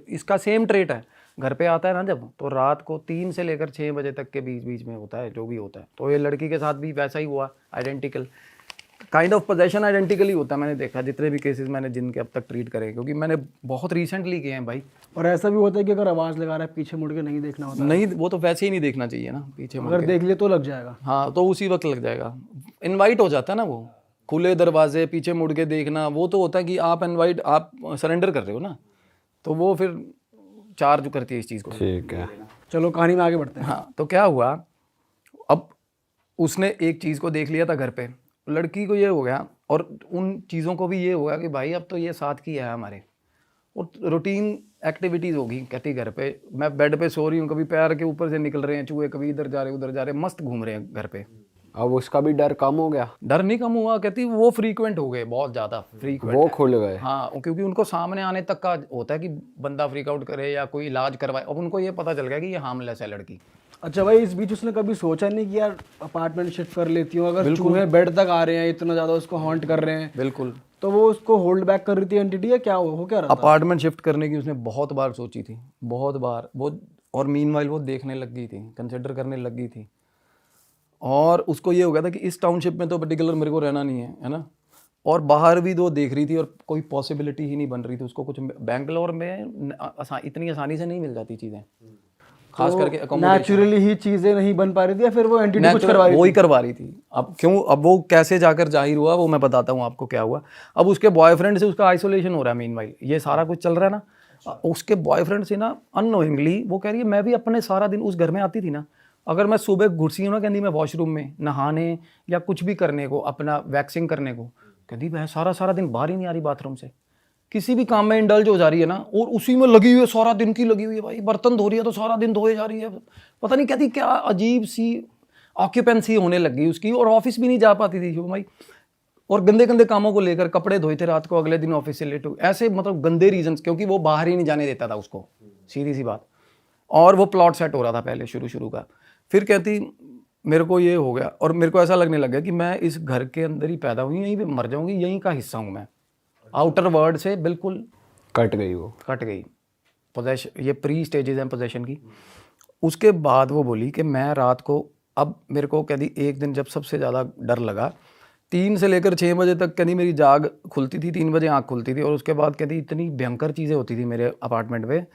इसका सेम ट्रेट है, घर पे आता है ना जब, तो रात को 3 से लेकर 6 बजे तक के बीच में होता है जो भी होता है। तो ये लड़की के साथ भी वैसा ही हुआ, identical kind of possession identically होता है। मैंने देखा जितने भी केसेस मैंने जिनके अब तक ट्रीट करे, क्योंकि मैंने बहुत रिसेंटली किए हैं भाई।
और ऐसा भी होता है कि अगर आवाज़ लगा रहा है, पीछे मुड़ के नहीं देखना होता।
नहीं, वो तो वैसे ही नहीं देखना चाहिए ना, पीछे मुड़
अगर
के।
देख ले तो लग जाएगा।
हाँ, तो उसी वक्त लग जाएगा। इनवाइट हो जाता है ना वो, खुले दरवाजे पीछे मुड़ के देखना, वो तो होता है कि आप सरेंडर कर रहे हो ना, तो वो फिर चार्ज करती है इस चीज़ को।
ठीक है,
चलो कहानी में आगे बढ़ते हैं।
हाँ, तो क्या हुआ, अब उसने एक चीज़ को देख लिया था घर पे, लड़की को ये हो गया, और उन चीज़ों को भी ये होगा कि भाई अब तो ये साथ की है हमारे, और रूटीन एक्टिविटीज़ होगी। कहती घर पे मैं बेड पे सो रही हूँ, कभी पैर के ऊपर से निकल रहे हैं चूहे, कभी इधर जा रहे उधर जा रहे, मस्त घूम रहे हैं घर पे।
अब उसका भी डर कम हो गया,
डर नहीं कम हुआ, कहती वो फ्रीक्वेंट हो गए, बहुत ज़्यादा फ्रीक्वेंट।
वो खुल गए।
हाँ, क्योंकि उनको सामने आने तक का होता है कि बंदा फ्रीक आउट करे या कोई इलाज करवाए। अब उनको ये पता चल गया कि ये हार्मलेस है लड़की।
अच्छा भाई, इस बीच उसने कभी सोचा नहीं कि यार अपार्टमेंट शिफ्ट कर लेती हूँ, अगर चूहे बेड तक आ रहे हैं, इतना ज़्यादा उसको हॉन्ट कर रहे हैं,
बिल्कुल।
तो वो उसको होल्ड बैक कर रही थी एंटिटी, या क्या हो क्या रहा था?
अपार्टमेंट शिफ्ट करने की उसने बहुत बार सोची थी, बहुत बार वो, और मीनवाइल वो देखने लग गई थी, कंसिडर करने लग गई थी। और उसको ये हो गया था कि इस टाउनशिप में तो पर्टिकुलर मेरे को रहना नहीं है ना, और बाहर भी तो देख रही थी और कोई पॉसिबिलिटी ही नहीं बन रही थी उसको कुछ। बेंगलोर में इतनी आसानी से नहीं मिल जाती चीज़ें, खास करके accommodation।
नेचुरली ही चीजें नहीं बन पा रही थी, या फिर वो एंटिटी कुछ करवा रही
वो ही
थी?
करवा रही थी। अब क्यों, अब वो कैसे जाकर जाहिर हुआ वो मैं बताता हूँ आपको क्या हुआ। अब उसके बॉयफ्रेंड से उसका आइसोलेशन हो रहा है, मीनवाइल ये सारा कुछ चल रहा है ना। उसके बॉयफ्रेंड से ना अननोइंगली वो कह रही है, मैं भी अपने सारा दिन उस घर में आती थी ना, अगर मैं सुबह घुसी हूँ ना, कहती मैं वॉशरूम में नहाने या कुछ भी करने को, अपना वैक्सिंग करने को, कहती मैं सारा दिन बाहर ही नहीं आ रही बाथरूम से, किसी भी काम में इंडल्ज हो जा रही है ना, और उसी में लगी हुई है, सारा दिन की लगी हुई है भाई। बर्तन धो रही है तो सारा दिन धोए जा रही है, पता नहीं कहती क्या अजीब सी ऑक्यूपेंसी होने लगी उसकी, और ऑफिस भी नहीं जा पाती थी भाई। और गंदे गंदे कामों को लेकर, कपड़े धोए थे रात को, अगले दिन ऑफिस से लेट हो, ऐसे मतलब गंदे रीजंस, क्योंकि वो बाहर ही नहीं जाने देता था उसको, सीधी सी बात। और वो प्लॉट सेट हो रहा था पहले शुरू का। फिर कहती मेरे को ये हो गया, और मेरे को ऐसा लगने लग गया कि मैं इस घर के अंदर ही पैदा हुई, यहीं पे मर जाऊंगी, यहीं का हिस्सा हूँ मैं, आउटर वर्ल्ड से बिल्कुल
कट गई वो।
कट गई। पोजेशन, ये प्री स्टेजेस हैं पोजेशन की। उसके बाद वो बोली कि मैं रात को, अब मेरे को कहती एक दिन जब सबसे ज़्यादा डर लगा, 3 से लेकर 6 बजे तक कहती मेरी जाग खुलती थी, 3 बजे आँख खुलती थी, और उसके बाद कहती इतनी भयंकर चीज़ें होती थी मेरे अपार्टमेंट में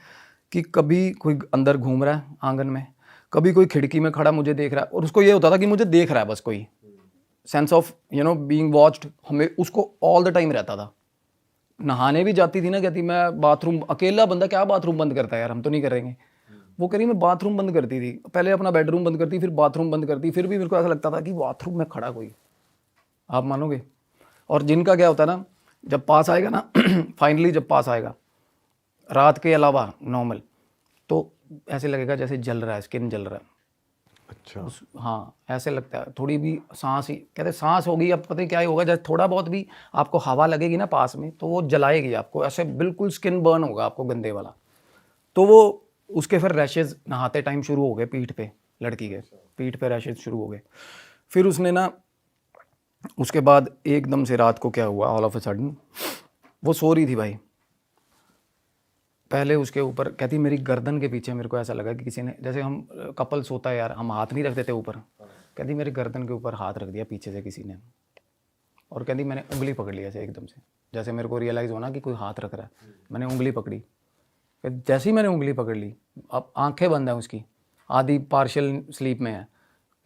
कि कभी कोई अंदर घूम रहा है आंगन में, कभी कोई खिड़की में खड़ा मुझे देख रहा है, और उसको ये होता था कि मुझे देख रहा है बस, कोई सेंस ऑफ बीइंग वॉच्ड हमें उसको ऑल द टाइम रहता था। नहाने भी जाती थी ना, कहती मैं बाथरूम, अकेला बंदा क्या बाथरूम बंद करता है यार, हम तो नहीं करेंगे। वो कह रही मैं बाथरूम बंद करती थी, पहले अपना बेडरूम बंद करती, फिर बाथरूम बंद करती, फिर भी मेरे को ऐसा लगता था कि बाथरूम में खड़ा कोई, आप मानोगे। और जिनका क्या होता है ना, जब पास आएगा ना फाइनली जब पास आएगा रात के अलावा नॉर्मल, तो ऐसे लगेगा जैसे जल रहा है, स्किन जल रहा है।
अच्छा।
हाँ, ऐसे लगता है। थोड़ी भी सांस ही, कहते सांस होगी, अब पता नहीं क्या ही होगा, जैसे थोड़ा बहुत भी आपको हवा लगेगी ना पास में, तो वो जलाएगी आपको, ऐसे बिल्कुल स्किन बर्न होगा आपको गंदे वाला। तो वो उसके फिर रैशेज नहाते टाइम शुरू हो गए पीठ पे, लड़की के पीठ पे रैशेज शुरू हो गए। फिर उसने ना, उसके बाद एकदम से रात को क्या हुआ, ऑल ऑफ अ सडन वो सो रही थी भाई, पहले उसके ऊपर, कहती मेरी गर्दन के पीछे मेरे को ऐसा लगा कि किसी ने, जैसे हम कपल सोता है यार, हम हाथ नहीं रख देते ऊपर, कहती मेरी गर्दन के ऊपर हाथ रख दिया पीछे से किसी ने, और कहती मैंने उंगली पकड़ लिया ऐसे एकदम से, जैसे मेरे को रियलाइज़ होना कि कोई हाथ रख रहा है, मैंने उंगली पकड़ी। जैसे ही मैंने उंगली पकड़ ली, अब आंखें बंद हैं उसकी, आधी पार्शियल स्लीप में है,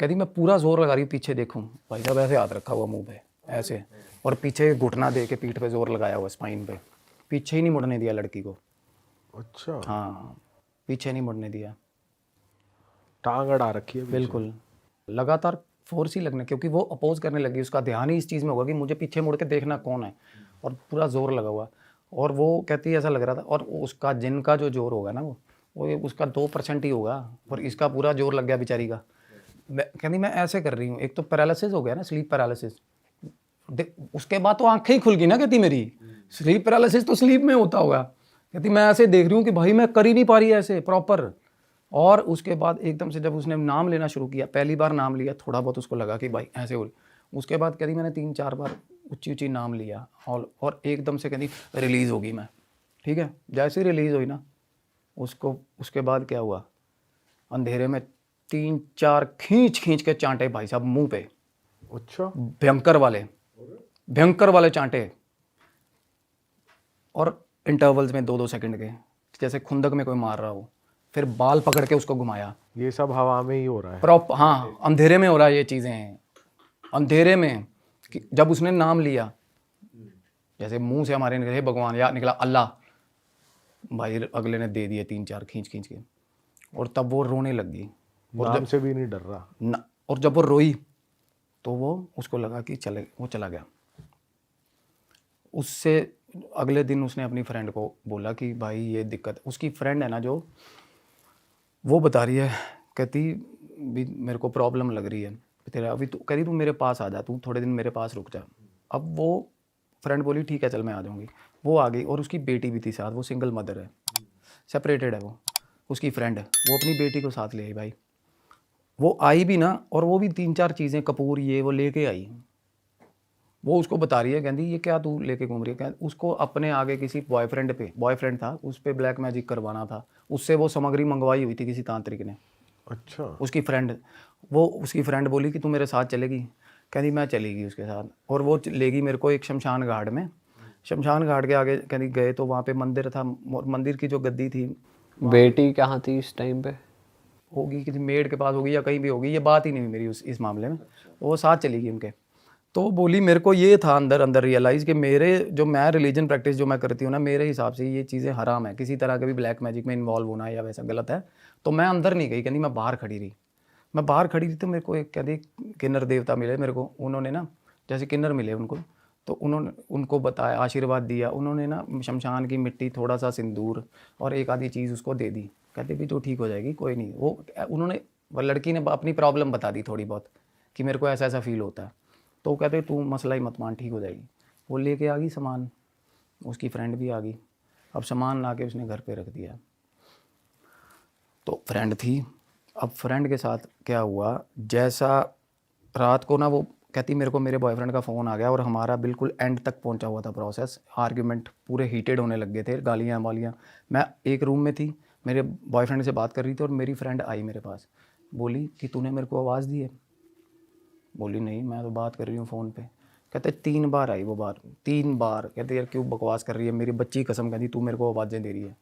कहती मैं पूरा जोर लगा रही हूँ पीछे देखूँ, भाई साहब ऐसे हाथ रखा हुआ मुंह पे ऐसे, और पीछे घुटना दे के पीठ पे जोर लगाया हुआ, स्पाइन पे, पीछे ही नहीं मुड़ने दिया लड़की को।
अच्छा।
हाँ, पीछे नहीं मुड़ने दिया,
टांग अड़ा रखी है पीछे।
बिल्कुल लगातार फोर्स ही लगने, क्योंकि वो अपोज करने लगी, उसका ध्यान ही इस चीज़ में होगा कि मुझे पीछे मुड़ के देखना कौन है, और पूरा जोर लगा हुआ। और वो कहती है ऐसा लग रहा था, और उसका जिनका जो जोर होगा ना वो उसका 2% ही होगा, और इसका पूरा जोर लग गया बेचारी का। कहती मैं ऐसे कर रही हूँ, एक तो पैरालिसिस हो गया ना, स्लीप पैरालिसिस, उसके बाद तो आंखें ही खुल गई ना, कहती मेरी स्लीप पैरालिसिस तो स्लीप में होता होगा, कहती मैं ऐसे देख रही हूँ कि भाई मैं कर ही नहीं पा रही ऐसे प्रॉपर। और उसके बाद एकदम से जब उसने नाम लेना शुरू किया, पहली बार नाम लिया, थोड़ा बहुत उसको लगा कि भाई ऐसे हो रही, उसके बाद कहती मैंने 3-4 बार ऊंची ऊंची नाम लिया, और एकदम से कहती रिलीज़ होगी मैं, ठीक है। जैसे ही रिलीज़ हुई ना, उसके बाद क्या हुआ, अंधेरे में 3-4 खींच के चांटे भाई साहब मुंह पे,
अच्छा।
भयंकर वाले चांटे, और इंटरवल्स में 2-2 सेकंड के, जैसे खुंदक में कोई मार रहा हो। फिर बाल पकड़ के उसको घुमाया,
ये सब हवा में ही हो रहा है।
हाँ, अंधेरे में हो रहा है ये चीज़ें, अंधेरे में। जब उसने नाम लिया, जैसे मुंह से हमारे निकले भगवान या निकला अल्लाह, भाई अगले ने दे दिए 3-4 खींच के, और तब वो रोने लग गई,
नाम से भी नहीं डर रहा
और जब वो रोई तो वो उसको लगा कि वो चला गया। उससे अगले दिन उसने अपनी फ्रेंड को बोला कि भाई ये दिक्कत, उसकी फ्रेंड है ना जो, वो बता रही है, कहती भी मेरे को प्रॉब्लम लग रही है तेरा, अभी तू कह रही तू मेरे पास आ जा, तू थोड़े दिन मेरे पास रुक जा। अब वो फ्रेंड बोली ठीक है चल मैं आ जाऊँगी। वो आ गई और उसकी बेटी भी थी साथ, वो सिंगल मदर है, सेपरेटेड है वो, उसकी फ्रेंड, वो अपनी बेटी को साथ ले आई भाई। वो आई भी ना, और वो भी 3-4 चीज़ें कपूर ये वो लेके आई। वो उसको बता रही है, कहती ये क्या तू लेके घूम रही है, कहती उसको अपने आगे किसी बॉयफ्रेंड था उस पे ब्लैक मैजिक करवाना था, उससे वो सामग्री मंगवाई हुई थी किसी तांत्रिक ने।
अच्छा।
उसकी फ्रेंड बोली कि तू मेरे साथ चलेगी, कहती मैं चलेगी उसके साथ, और वो लेगी मेरे को एक शमशान घाट में। शमशान घाट के आगे कहती गए तो वहाँ पे मंदिर था, मंदिर की जो गद्दी थी,
बेटी कहाँ थी इस टाइम पे?
होगी किसी मेड के पास होगी या कहीं भी होगी, ये बात ही नहीं हुई मेरी इस मामले में। वो साथ चली गई उनके। तो वो बोली मेरे को ये था अंदर अंदर रियलाइज़ कि मैं रिलीजन प्रैक्टिस जो मैं करती हूँ ना, मेरे हिसाब से ये चीज़ें हराम है, किसी तरह के भी ब्लैक मैजिक में इन्वॉल्व होना या वैसा गलत है। तो मैं अंदर नहीं गई, कहती मैं बाहर खड़ी रही। मैं बाहर खड़ी थी तो मेरे को एक कहती किन्नर देवता मिले मेरे को, उन्होंने ना जैसे किन्नर मिले उनको, तो उन्होंने उनको बताया, आशीर्वाद दिया उन्होंने ना, शमशान की मिट्टी, थोड़ा सा सिंदूर और एक आधी चीज़ उसको दे दी। कहते भी तो ठीक हो जाएगी कोई नहीं। वो लड़की ने अपनी प्रॉब्लम बता दी थोड़ी बहुत कि मेरे को ऐसा ऐसा फील होता है। तो वो कहते तू मसला ही मत मान, ठीक हो जाएगी। वो लेके आ गई सामान, उसकी फ्रेंड भी आ गई। अब सामान ला के उसने घर पे रख दिया। तो फ्रेंड थी, अब फ्रेंड के साथ क्या हुआ, जैसा रात को ना वो कहती मेरे को मेरे बॉयफ्रेंड का फ़ोन आ गया और हमारा बिल्कुल एंड तक पहुंचा हुआ था प्रोसेस, आर्ग्यूमेंट पूरे हीटेड होने लग गए थे, गालियाँ वालियाँ। मैं एक रूम में थी, मेरे बॉयफ्रेंड से बात कर रही थी और मेरी फ्रेंड आई मेरे पास, बोली कि तूने मेरे को आवाज़ दी है? बोली नहीं, मैं तो बात कर रही हूँ फ़ोन पे। कहते 3 बार आई वो बात, 3 बार। कहते यार क्यों बकवास कर रही है, मेरी बच्ची कसम, कहती तू मेरे को आवाज़ें दे रही है।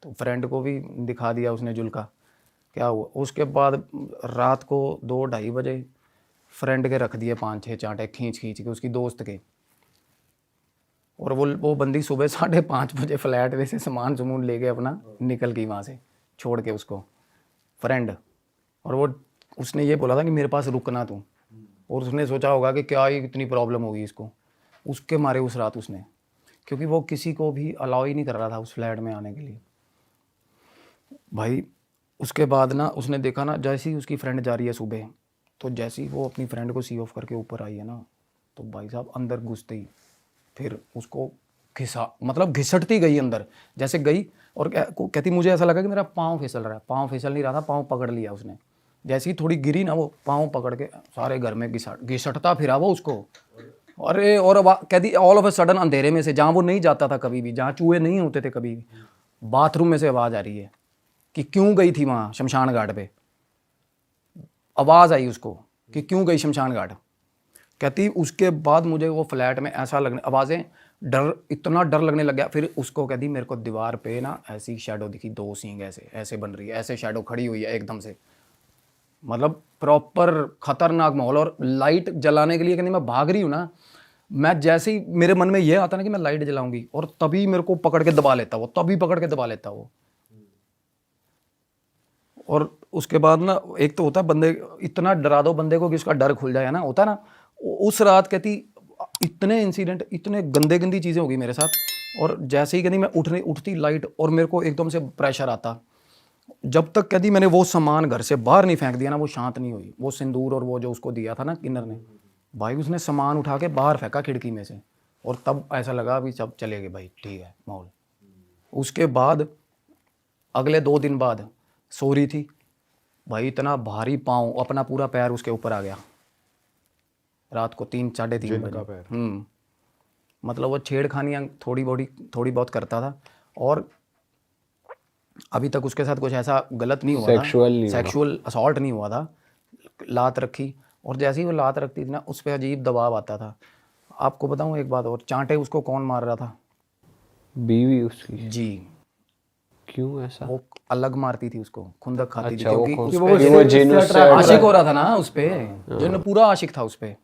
तो फ्रेंड को भी दिखा दिया उसने जुल्का, क्या हुआ। उसके बाद रात को 2-2:30 बजे फ्रेंड के रख दिए 5-6 चांटे खींच के उसकी दोस्त के। और वो बंदी सुबह 5:30 बजे फ्लैट में से सामान सुमून लेके अपना निकल गई वहाँ से, छोड़ के उसको फ्रेंड। और वो उसने ये बोला था कि मेरे पास रुकना तू, और उसने सोचा होगा कि क्या ही इतनी प्रॉब्लम होगी इसको, उसके मारे उस रात उसने, क्योंकि वो किसी को भी अलाउ ही नहीं कर रहा था उस फ्लैट में आने के लिए भाई। उसके बाद ना उसने देखा ना, जैसे ही उसकी फ्रेंड जा रही है सुबह, तो जैसे ही वो अपनी फ्रेंड को सी ऑफ करके ऊपर आई है ना, तो भाई साहब अंदर घुसते ही फिर उसको घिसटती गई अंदर, जैसे गई और कहती मुझे ऐसा लगा कि मेरा पाँव फिसल रहा है। पाँव फिसल नहीं रहा था, पाँव पकड़ लिया उसने। जैसे ही थोड़ी गिरी ना, वो पाँव पकड़ के सारे घर में घिसटता फिरा वो उसको। अरे और कहती ऑल ऑफ अ सडन अंधेरे में से, जहाँ वो नहीं जाता था कभी भी, जहाँ चूहे नहीं होते थे कभी भी, बाथरूम में से आवाज़ आ रही है कि क्यों गई थी वहाँ शमशान घाट पे। आवाज़ आई उसको कि क्यों गई शमशान घाट। कहती उसके बाद मुझे वो फ्लैट में ऐसा लगने, आवाज़ें, इतना डर लगने लग गया। फिर उसको कहती मेरे को दीवार पे ना ऐसी शैडो दिखी, 2 सींग ऐसे ऐसे बन रही है, ऐसे शैडो खड़ी हुई है एकदम से, मतलब प्रॉपर खतरनाक माहौल। और लाइट जलाने के लिए कहती मैं भाग रही हूँ ना, मैं जैसे ही मेरे मन में ये आता ना कि मैं लाइट जलाऊंगी, और तभी मेरे को पकड़ के दबा लेता वो। और उसके बाद ना, एक तो होता है बंदे, इतना डरा दो बंदे को कि उसका डर खुल जाए ना, होता ना। उस रात कहती इतने इंसिडेंट, इतने गंदी चीज़ें हो गई मेरे साथ। और जैसे ही कहती मैं उठती लाइट, और मेरे को एकदम से प्रेशर आता। जब तक कहती मैंने वो सामान घर से बाहर नहीं फेंक दिया ना, वो शांत नहीं हुई। वो सिंदूर और वो जो उसको दिया था ना किन्नर ने, भाई उसने सामान उठा के बाहर फेंका खिड़की में से, और तब ऐसा लगा अभी सब चले गए भाई, ठीक है माहौल। उसके बाद अगले 2 दिन बाद सो रही थी भाई, इतना भारी पाँव, अपना पूरा पैर उसके ऊपर आ गया रात को 3-3:30 बजे। मतलब वो छेड़खानियाँ थोड़ी बहुत करता था, और अभी तक उसके साथ कुछ ऐसा गलत नहीं हुआ था, सेक्सुअल असॉल्ट नहीं हुआ था। लात रखी, और जैसे ही वो लात रखती थी ना, उस पर अजीब दबाव आता था। आपको बताऊं एक बात और, चांटे उसको कौन मार रहा था?
बीवी उसकी
जी।
क्यों ऐसा?
वो अलग मारती थी उसको, खुंदक खाती थी,
अच्छा,
क्योंकि
वो
उस पे
वो जिन उससे
आशिक हो रहा था ना उस पे, जिन पूरा आशिक था उस पे।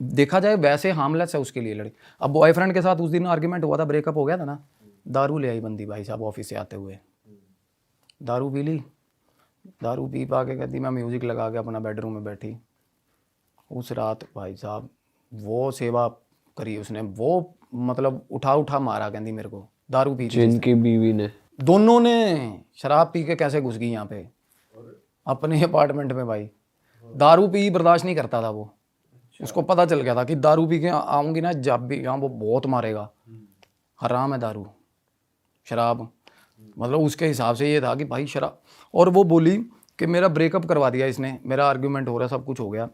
देखा जाए वैसे हार्मलेस है उसके लिए लड़की। अब बॉयफ्रेंड के साथ उस दिन आर्ग्यूमेंट हुआ था, ब्रेकअप हो गया था ना, दारू ले आई बंदी भाई साहब ऑफिस से आते हुए, दारू पी ली। दारू पी पा के कहती मैं म्यूज़िक लगा के अपना बेडरूम में बैठी। उस रात भाई साहब वो सेवा करी उसने वो, मतलब उठा उठा मारा कहती मेरे को, दारू पी थी
जिनकी बीवी ने।
दोनों ने शराब पी के कैसे घुस गई यहाँ पे अपने अपार्टमेंट में भाई। दारू पी बर्दाश्त नहीं करता था वो, उसको पता चल गया था कि दारू पी के आऊंगी ना जब भी यहाँ वो बहुत मारेगा, हराम है दारू शराब। मतलब उसके हिसाब से ये था कि भाई शराब। और वो बोली कि मेरा ब्रेकअप करवा दिया इसने, मेरा आर्ग्यूमेंट हो रहा, सब कुछ हो गया।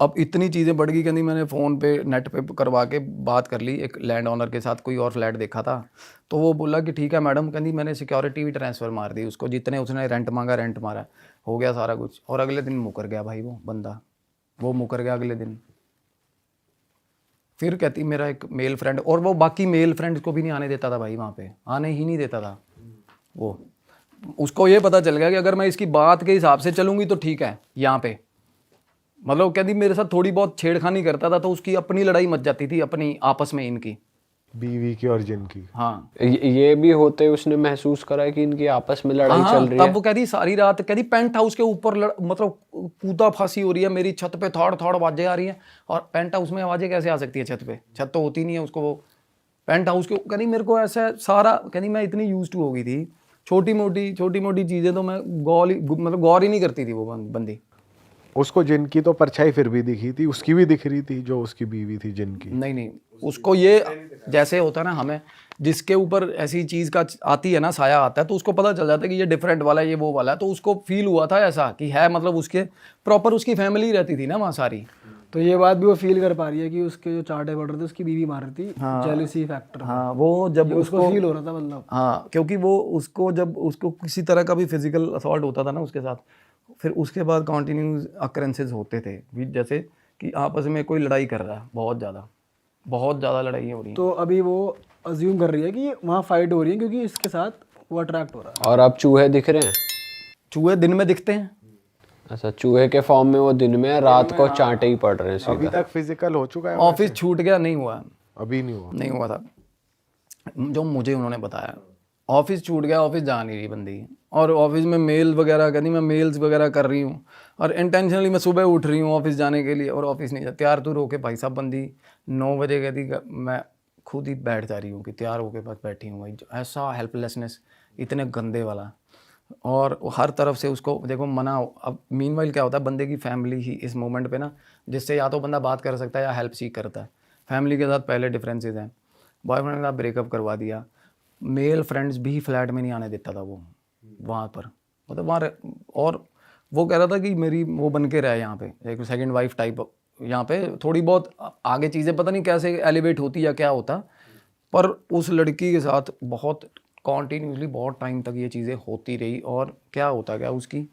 अब इतनी चीज़ें बढ़ गई, कहती मैंने फ़ोन पे नेट पे करवा के बात कर ली एक लैंड ओनर के साथ, कोई और फ्लैट देखा था तो वो बोला कि ठीक है मैडम, कहती मैंने सिक्योरिटी भी ट्रांसफ़र मार दी उसको, जितने उसने रेंट मांगा रेंट मारा, हो गया सारा कुछ। और अगले दिन मुकर गया भाई वो बंदा, वो मुकर गया अगले दिन। फिर कहती मेरा एक मेल फ्रेंड, और वो बाकी मेल फ्रेंड्स को भी नहीं आने देता था भाई, वहाँ पे आने ही नहीं देता था वो। उसको ये पता चल गया कि अगर मैं इसकी बात के हिसाब से चलूँगी तो ठीक है यहाँ पे, मतलब कहती मेरे साथ थोड़ी बहुत छेड़खानी करता था तो उसकी अपनी लड़ाई मच जाती थी अपनी आपस में इनकी,
बीवी की और जिनकी।
हाँ
ये भी होते उसने महसूस करा है कि इनकी आपस में लड़ाई
हाँ,
चल रही
तब
है।
वो कहती सारी रात, कहती पेंट हाउस के ऊपर मतलब कूदा फांसी हो रही है, मेरी छत पे थोड़ थोड़ आवाजें आ रही हैं। और पेंट हाउस में आवाजें कैसे आ सकती है छत पे, छत तो होती नहीं है उसको, वो पेंट हाउस के। कहती मेरे को ऐसा सारा, कहती मैं इतनी यूज टू हो गई थी, छोटी मोटी चीजें तो मैं गौर ही नहीं करती थी वो बंदी।
उसको जिनकी तो परछाई फिर भी दिखी थी, उसकी भी दिख रही थी जो उसकी बीवी थी जिनकी।
नहीं उसको ये जैसे होता है ना, हमें जिसके ऊपर ऐसी चीज का आती है ना, साया आता है, तो उसको पता चल जाता है कि ये डिफरेंट वाला है, ये वो वाला है। तो उसको फील हुआ था ऐसा कि है, मतलब उसके प्रॉपर उसकी फैमिली रहती थी ना वहाँ सारी।
तो ये बात भी वो फील कर पा रही है कि उसके जो चार्टे पड़ रहे थे उसकी बीवी मार रही थी, जेलसी फैक्टर।
हाँ वो जब
उसको फील हो रहा था मतलब।
हाँ, क्योंकि वो उसको जब उसको किसी तरह का भी फिजिकल असॉल्ट होता था ना उसके साथ, फिर उसके बाद कॉन्टिन्यूस अकरेंसेस होते थे जैसे कि आपस में कोई लड़ाई कर रहा है, बहुत ज़्यादा लड़ाई हो रही है।
तो अभी वो अज्यूम कर रही है कि वहाँ फाइट हो रही है क्योंकि इसके साथ वो अट्रैक्ट हो रहा है।
और अब चूहे दिख रहे हैं।
चूहे दिन में दिखते हैं।
अच्छा, चूहे के फॉर्म में वो दिन में, रात को चांटे ही पड़ रहे हैं
अभी
सीधा।
तक फिजिकल हो चुका है?
ऑफिस छूट गया, नहीं हुआ,
अभी नहीं हुआ।
था जो मुझे उन्होंने बताया। ऑफिस छूट गया, ऑफिस जा नहीं रही बंदी। और ऑफिस में मेल वगैरह, कहती मैं मेल्स वगैरह कर रही हूँ, और इंटेंशनली मैं सुबह उठ रही हूँ ऑफिस जाने के लिए, और ऑफिस नहीं जा। तैयार तो रोके भाई साहब बंदी 9 बजे कहती मैं खुद ही बैठ जा रही हूँ कि तैयार होके बस बैठी हूँ भाई। ऐसा हेल्पलेसनेस इतने गंदे वाला, और हर तरफ से उसको देखो मना। अब मीनवाइल क्या होता है, बंदे की फैमिली ही इस मोमेंट पे ना, जिससे या तो बंदा बात कर सकता है या हेल्प सीख करता है। फैमिली के साथ पहले डिफरेंसेस हैं, बॉयफ्रेंड के साथ ब्रेकअप करवा दिया, मेल फ्रेंड्स भी फ्लैट में नहीं आने देता था वो वहाँ पर, मतलब वहाँ। और वो कह रहा था कि मेरी वो बन के रहे यहाँ पे, एक सेकंड वाइफ टाइप यहाँ पे। थोड़ी बहुत आगे चीज़ें पता नहीं कैसे एलिवेट होती या क्या होता, पर उस लड़की के साथ बहुत कॉन्टीन्यूसली बहुत टाइम तक ये चीज़ें होती रही। और क्या होता गया, उसकी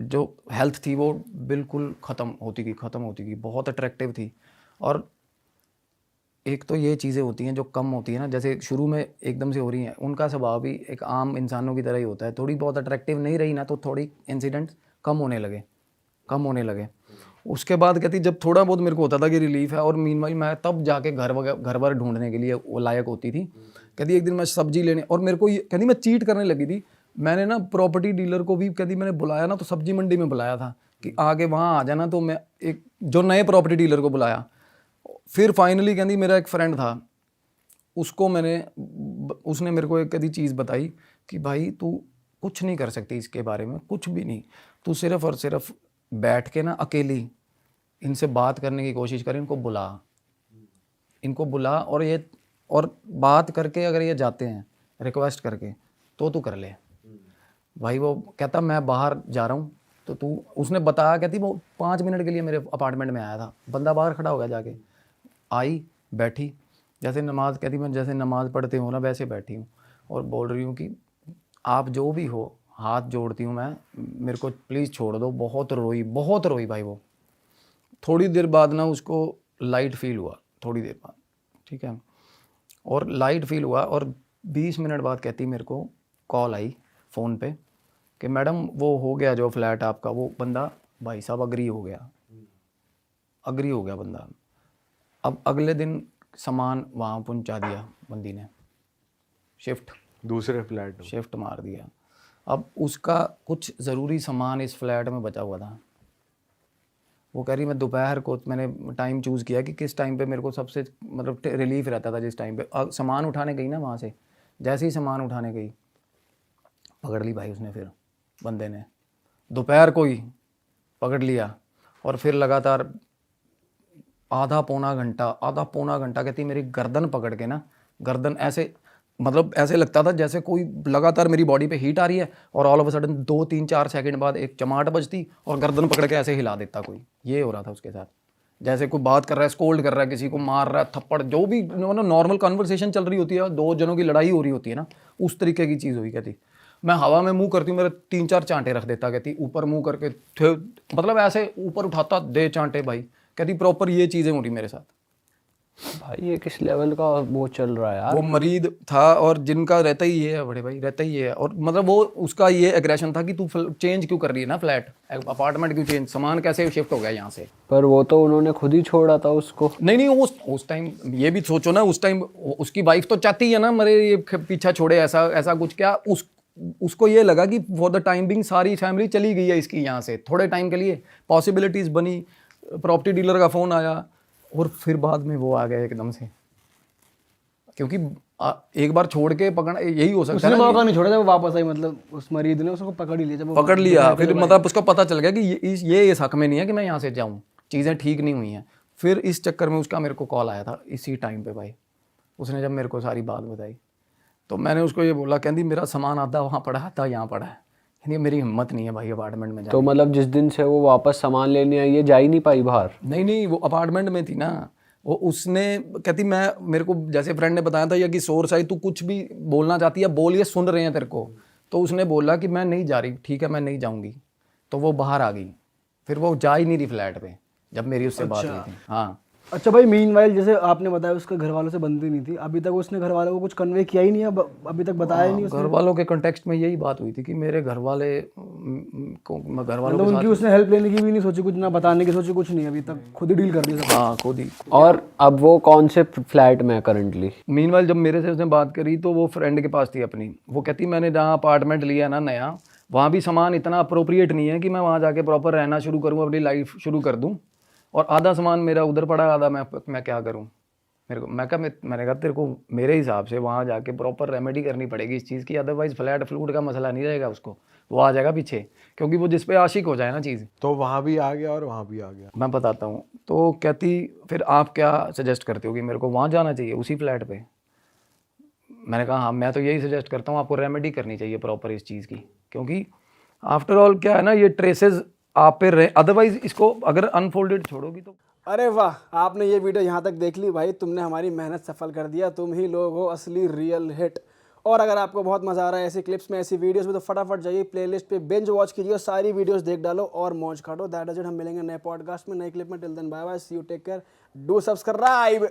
जो हेल्थ थी वो बिल्कुल ख़त्म होती गई, बहुत अट्रैक्टिव थी। और एक तो ये चीज़ें होती हैं जो कम होती हैं ना, जैसे शुरू में एकदम से हो रही हैं, उनका स्वभाव भी एक आम इंसानों की तरह ही होता है। थोड़ी बहुत अट्रैक्टिव नहीं रही ना, तो थोड़ी इंसिडेंट्स कम होने लगे। उसके बाद कहती जब थोड़ा बहुत मेरे को होता था कि रिलीफ है, और मीनवाइल मैं तब जाके घर बार ढूंढने के लिए वो लायक होती थी। कहती एक दिन मैं सब्जी लेने, और मेरे को कहती मैं चीट करने लगी थी। मैंने ना प्रॉपर्टी डीलर को भी कहती मैंने बुलाया ना, तो सब्जी मंडी में बुलाया था कि आगे वहाँ आ जाना। तो मैं एक जो नए प्रॉपर्टी डीलर को बुलाया। फिर फाइनली कहती मेरा एक फ्रेंड था, उसने मेरे को एक कदी चीज़ बताई कि भाई तू कुछ नहीं कर सकती इसके बारे में, कुछ भी नहीं। तू सिर्फ और सिर्फ बैठ के ना अकेली इनसे बात करने की कोशिश कर, इनको बुला और बात करके अगर ये जाते हैं रिक्वेस्ट करके तो तू कर ले। भाई वो कहता मैं बाहर जा रहा हूँ, तो तू, उसने बताया, कहती वो 5 मिनट के लिए मेरे अपार्टमेंट में आया था, बंदा बाहर खड़ा हो गया, जाके आई बैठी, जैसे नमाज, कहती मैं जैसे नमाज पढ़ते हो ना वैसे बैठी हूँ, और बोल रही हूँ कि आप जो भी हो, हाथ जोड़ती हूँ मैं, मेरे को प्लीज़ छोड़ दो। बहुत रोई भाई वो। थोड़ी देर बाद ना उसको लाइट फील हुआ, थोड़ी देर बाद, ठीक है, और लाइट फील हुआ, और 20 मिनट बाद कहती मेरे को कॉल आई फ़ोन पे कि मैडम वो हो गया जो फ्लैट आपका, वो बंदा भाई साहब अग्री हो गया बंदा। अब अगले दिन सामान वहाँ पहुँचा दिया बंदी ने,
दूसरे फ्लैट में
शिफ्ट मार दिया। अब उसका कुछ ज़रूरी सामान इस फ्लैट में बचा हुआ था, वो कह रही मैं दोपहर को, मैंने टाइम चूज़ किया कि किस टाइम पे मेरे को सबसे मतलब रिलीफ रहता था, जिस टाइम पे सामान उठाने गई ना वहाँ से, जैसे ही सामान उठाने गई पकड़ ली भाई उसने, फिर बंदे ने दोपहर को ही पकड़ लिया और फिर लगातार आधा पौना घंटा कहती मेरी गर्दन पकड़ के ना, गर्दन ऐसे मतलब ऐसे लगता था जैसे कोई लगातार मेरी बॉडी पे हीट आ रही है और all of a sudden 2-3-4 second बाद एक चमाट बजती और गर्दन पकड़ के ऐसे हिला देता कोई। ये हो रहा था उसके साथ, जैसे कोई बात कर रहा है, स्कोल्ड कर रहा है, किसी को मार रहा है, थप्पड़, जो भी नॉर्मल कन्वर्सेशन चल रही होती है, 2 जनों की लड़ाई हो रही होती है ना, उस तरीके की चीज़ हुई। कहती मैं हवा में मुंह करती हूँ, मेरे 3-4 चांटे रख देता। कहती ऊपर मुंह करके मतलब ऐसे ऊपर उठाता, दे चांटे भाई। कहती प्रॉपर ये चीज़ें हो रही मेरे साथ।
भाई ये किस लेवल का वो चल रहा है यार।
वो मरीद था और जिनका रहता ही ये है बड़े भाई, रहता ही ये है। और मतलब वो उसका ये एग्रेशन था कि तू चेंज क्यों कर रही है ना, फ्लैट अपार्टमेंट क्यों चेंज, सामान कैसे शिफ्ट हो गया यहाँ से।
पर वो तो उन्होंने खुद ही छोड़ा था उसको।
नहीं उस टाइम ये भी सोचो ना, उस टाइम उसकी वाइफ तो चाहती है ना मेरे ये पीछा छोड़े, ऐसा कुछ क्या उसको ये लगा कि फॉर द टाइम बिंग सारी फैमिली चली गई है इसकी यहाँ से, थोड़े टाइम के लिए पॉसिबिलिटीज़ बनी, प्रॉपर्टी डीलर का फ़ोन आया और फिर बाद में वो आ गया एकदम से। क्योंकि एक बार छोड़ के पकड़, यही हो सकता है
उसने
ना,
मौका नहीं छोड़ा जब वो वापस आई, मतलब उस मरीज ने उसको पकड़ ही लिया जब वो
पकड़ लिया। फिर मतलब उसको पता चल गया कि ये इस हक में नहीं है कि मैं यहाँ से जाऊँ, चीज़ें ठीक नहीं हुई हैं। फिर इस चक्कर में उसका मेरे को कॉल आया था इसी टाइम पे भाई। उसने जब मेरे को सारी बात बताई तो मैंने उसको ये बोला, कहती मेरा सामान आधा वहाँ पड़ा है, आधा यहाँ पड़ा है। यानी मेरी हिम्मत नहीं है भाई अपार्टमेंट में जाने।
तो मतलब जिस दिन से वो वापस सामान लेने आई ये जा ही नहीं पाई बाहर।
नहीं वो अपार्टमेंट में थी ना, वो उसने कहती मैं, मेरे को जैसे फ्रेंड ने बताया था या कि सोर्स आई, तू कुछ भी बोलना चाहती है बोल, ये सुन रहे हैं तेरे को। तो उसने बोला कि मैं नहीं जा रही, ठीक है मैं नहीं जाऊँगी। तो वो बाहर आ गई, फिर वो जा ही नहीं रही फ्लैट पे जब मेरी उससे बात हुई थी। हाँ
अच्छा भाई, मीनवाइल जैसे आपने बताया उसके घर वालों से बनती नहीं थी, अभी तक उसने घर वालों को कुछ कन्वे किया ही नहीं है, अभी तक बताया ही नहीं उसने।
घर वालों के कॉन्टेक्स्ट में यही बात हुई थी कि मेरे घर वाले को, घर वालों
मतलब
के
उनकी उसने हेल्प लेने की भी नहीं सोची, कुछ ना बताने की सोची, कुछ नहीं, अभी तक खुद ही डील कर दिया सब।
हाँ खुद ही।
और अब वो कौन से फ्लैट में है करंटली।
मीनवाइल जब मेरे से उसने बात करी तो वो फ्रेंड के पास थी अपनी। वो कहती मैंने जहाँ अपार्टमेंट लिया ना नया, वहाँ भी सामान इतना अप्रोप्रिएट नहीं है कि मैं वहाँ जाके प्रॉपर रहना शुरू करूँ, अपनी लाइफ शुरू कर दूँ। और आधा सामान मेरा उधर पड़ा, आधा मैं क्या करूँ। मेरे को मैंने कहा तेरे को मेरे हिसाब से वहाँ जाके प्रॉपर रेमेडी करनी पड़ेगी इस चीज़ की, अदरवाइज़ फ्लैट फ्लूट का मसला नहीं रहेगा उसको, वो आ जाएगा पीछे, क्योंकि वो जिस पे आशिक हो जाए ना चीज़।
तो वहाँ भी आ गया और वहाँ भी आ गया।
मैं बताता हूँ। तो कहती फिर आप क्या सजेस्ट करते हो कि मेरे को वहाँ जाना चाहिए उसी फ्लैट पे। मैंने कहा हाँ मैं तो यही सजेस्ट करता हूँ, आपको रेमेडी करनी चाहिए प्रॉपर इस चीज़ की, क्योंकि आफ्टर ऑल क्या है ना, ये ट्रेसेस आप पे रहे, अदरवाइज इसको अगर अनफोल्डेड छोड़ोगी तो।
अरे वाह, आपने ये वीडियो यहाँ तक देख ली भाई, तुमने हमारी मेहनत सफल कर दिया, तुम ही लोग हो असली रियल हिट। और अगर आपको बहुत मजा आ रहा है ऐसी क्लिप्स में, ऐसी वीडियोस में, तो फटाफट जाइए प्लेलिस्ट पे बिंज वॉच कीजिए, सारी वीडियोस देख डालो और मौज काटो। That is it. हम मिलेंगे नए पॉडकास्ट में, नए क्लिप में। Till then bye bye, see you, take care, do subscribe.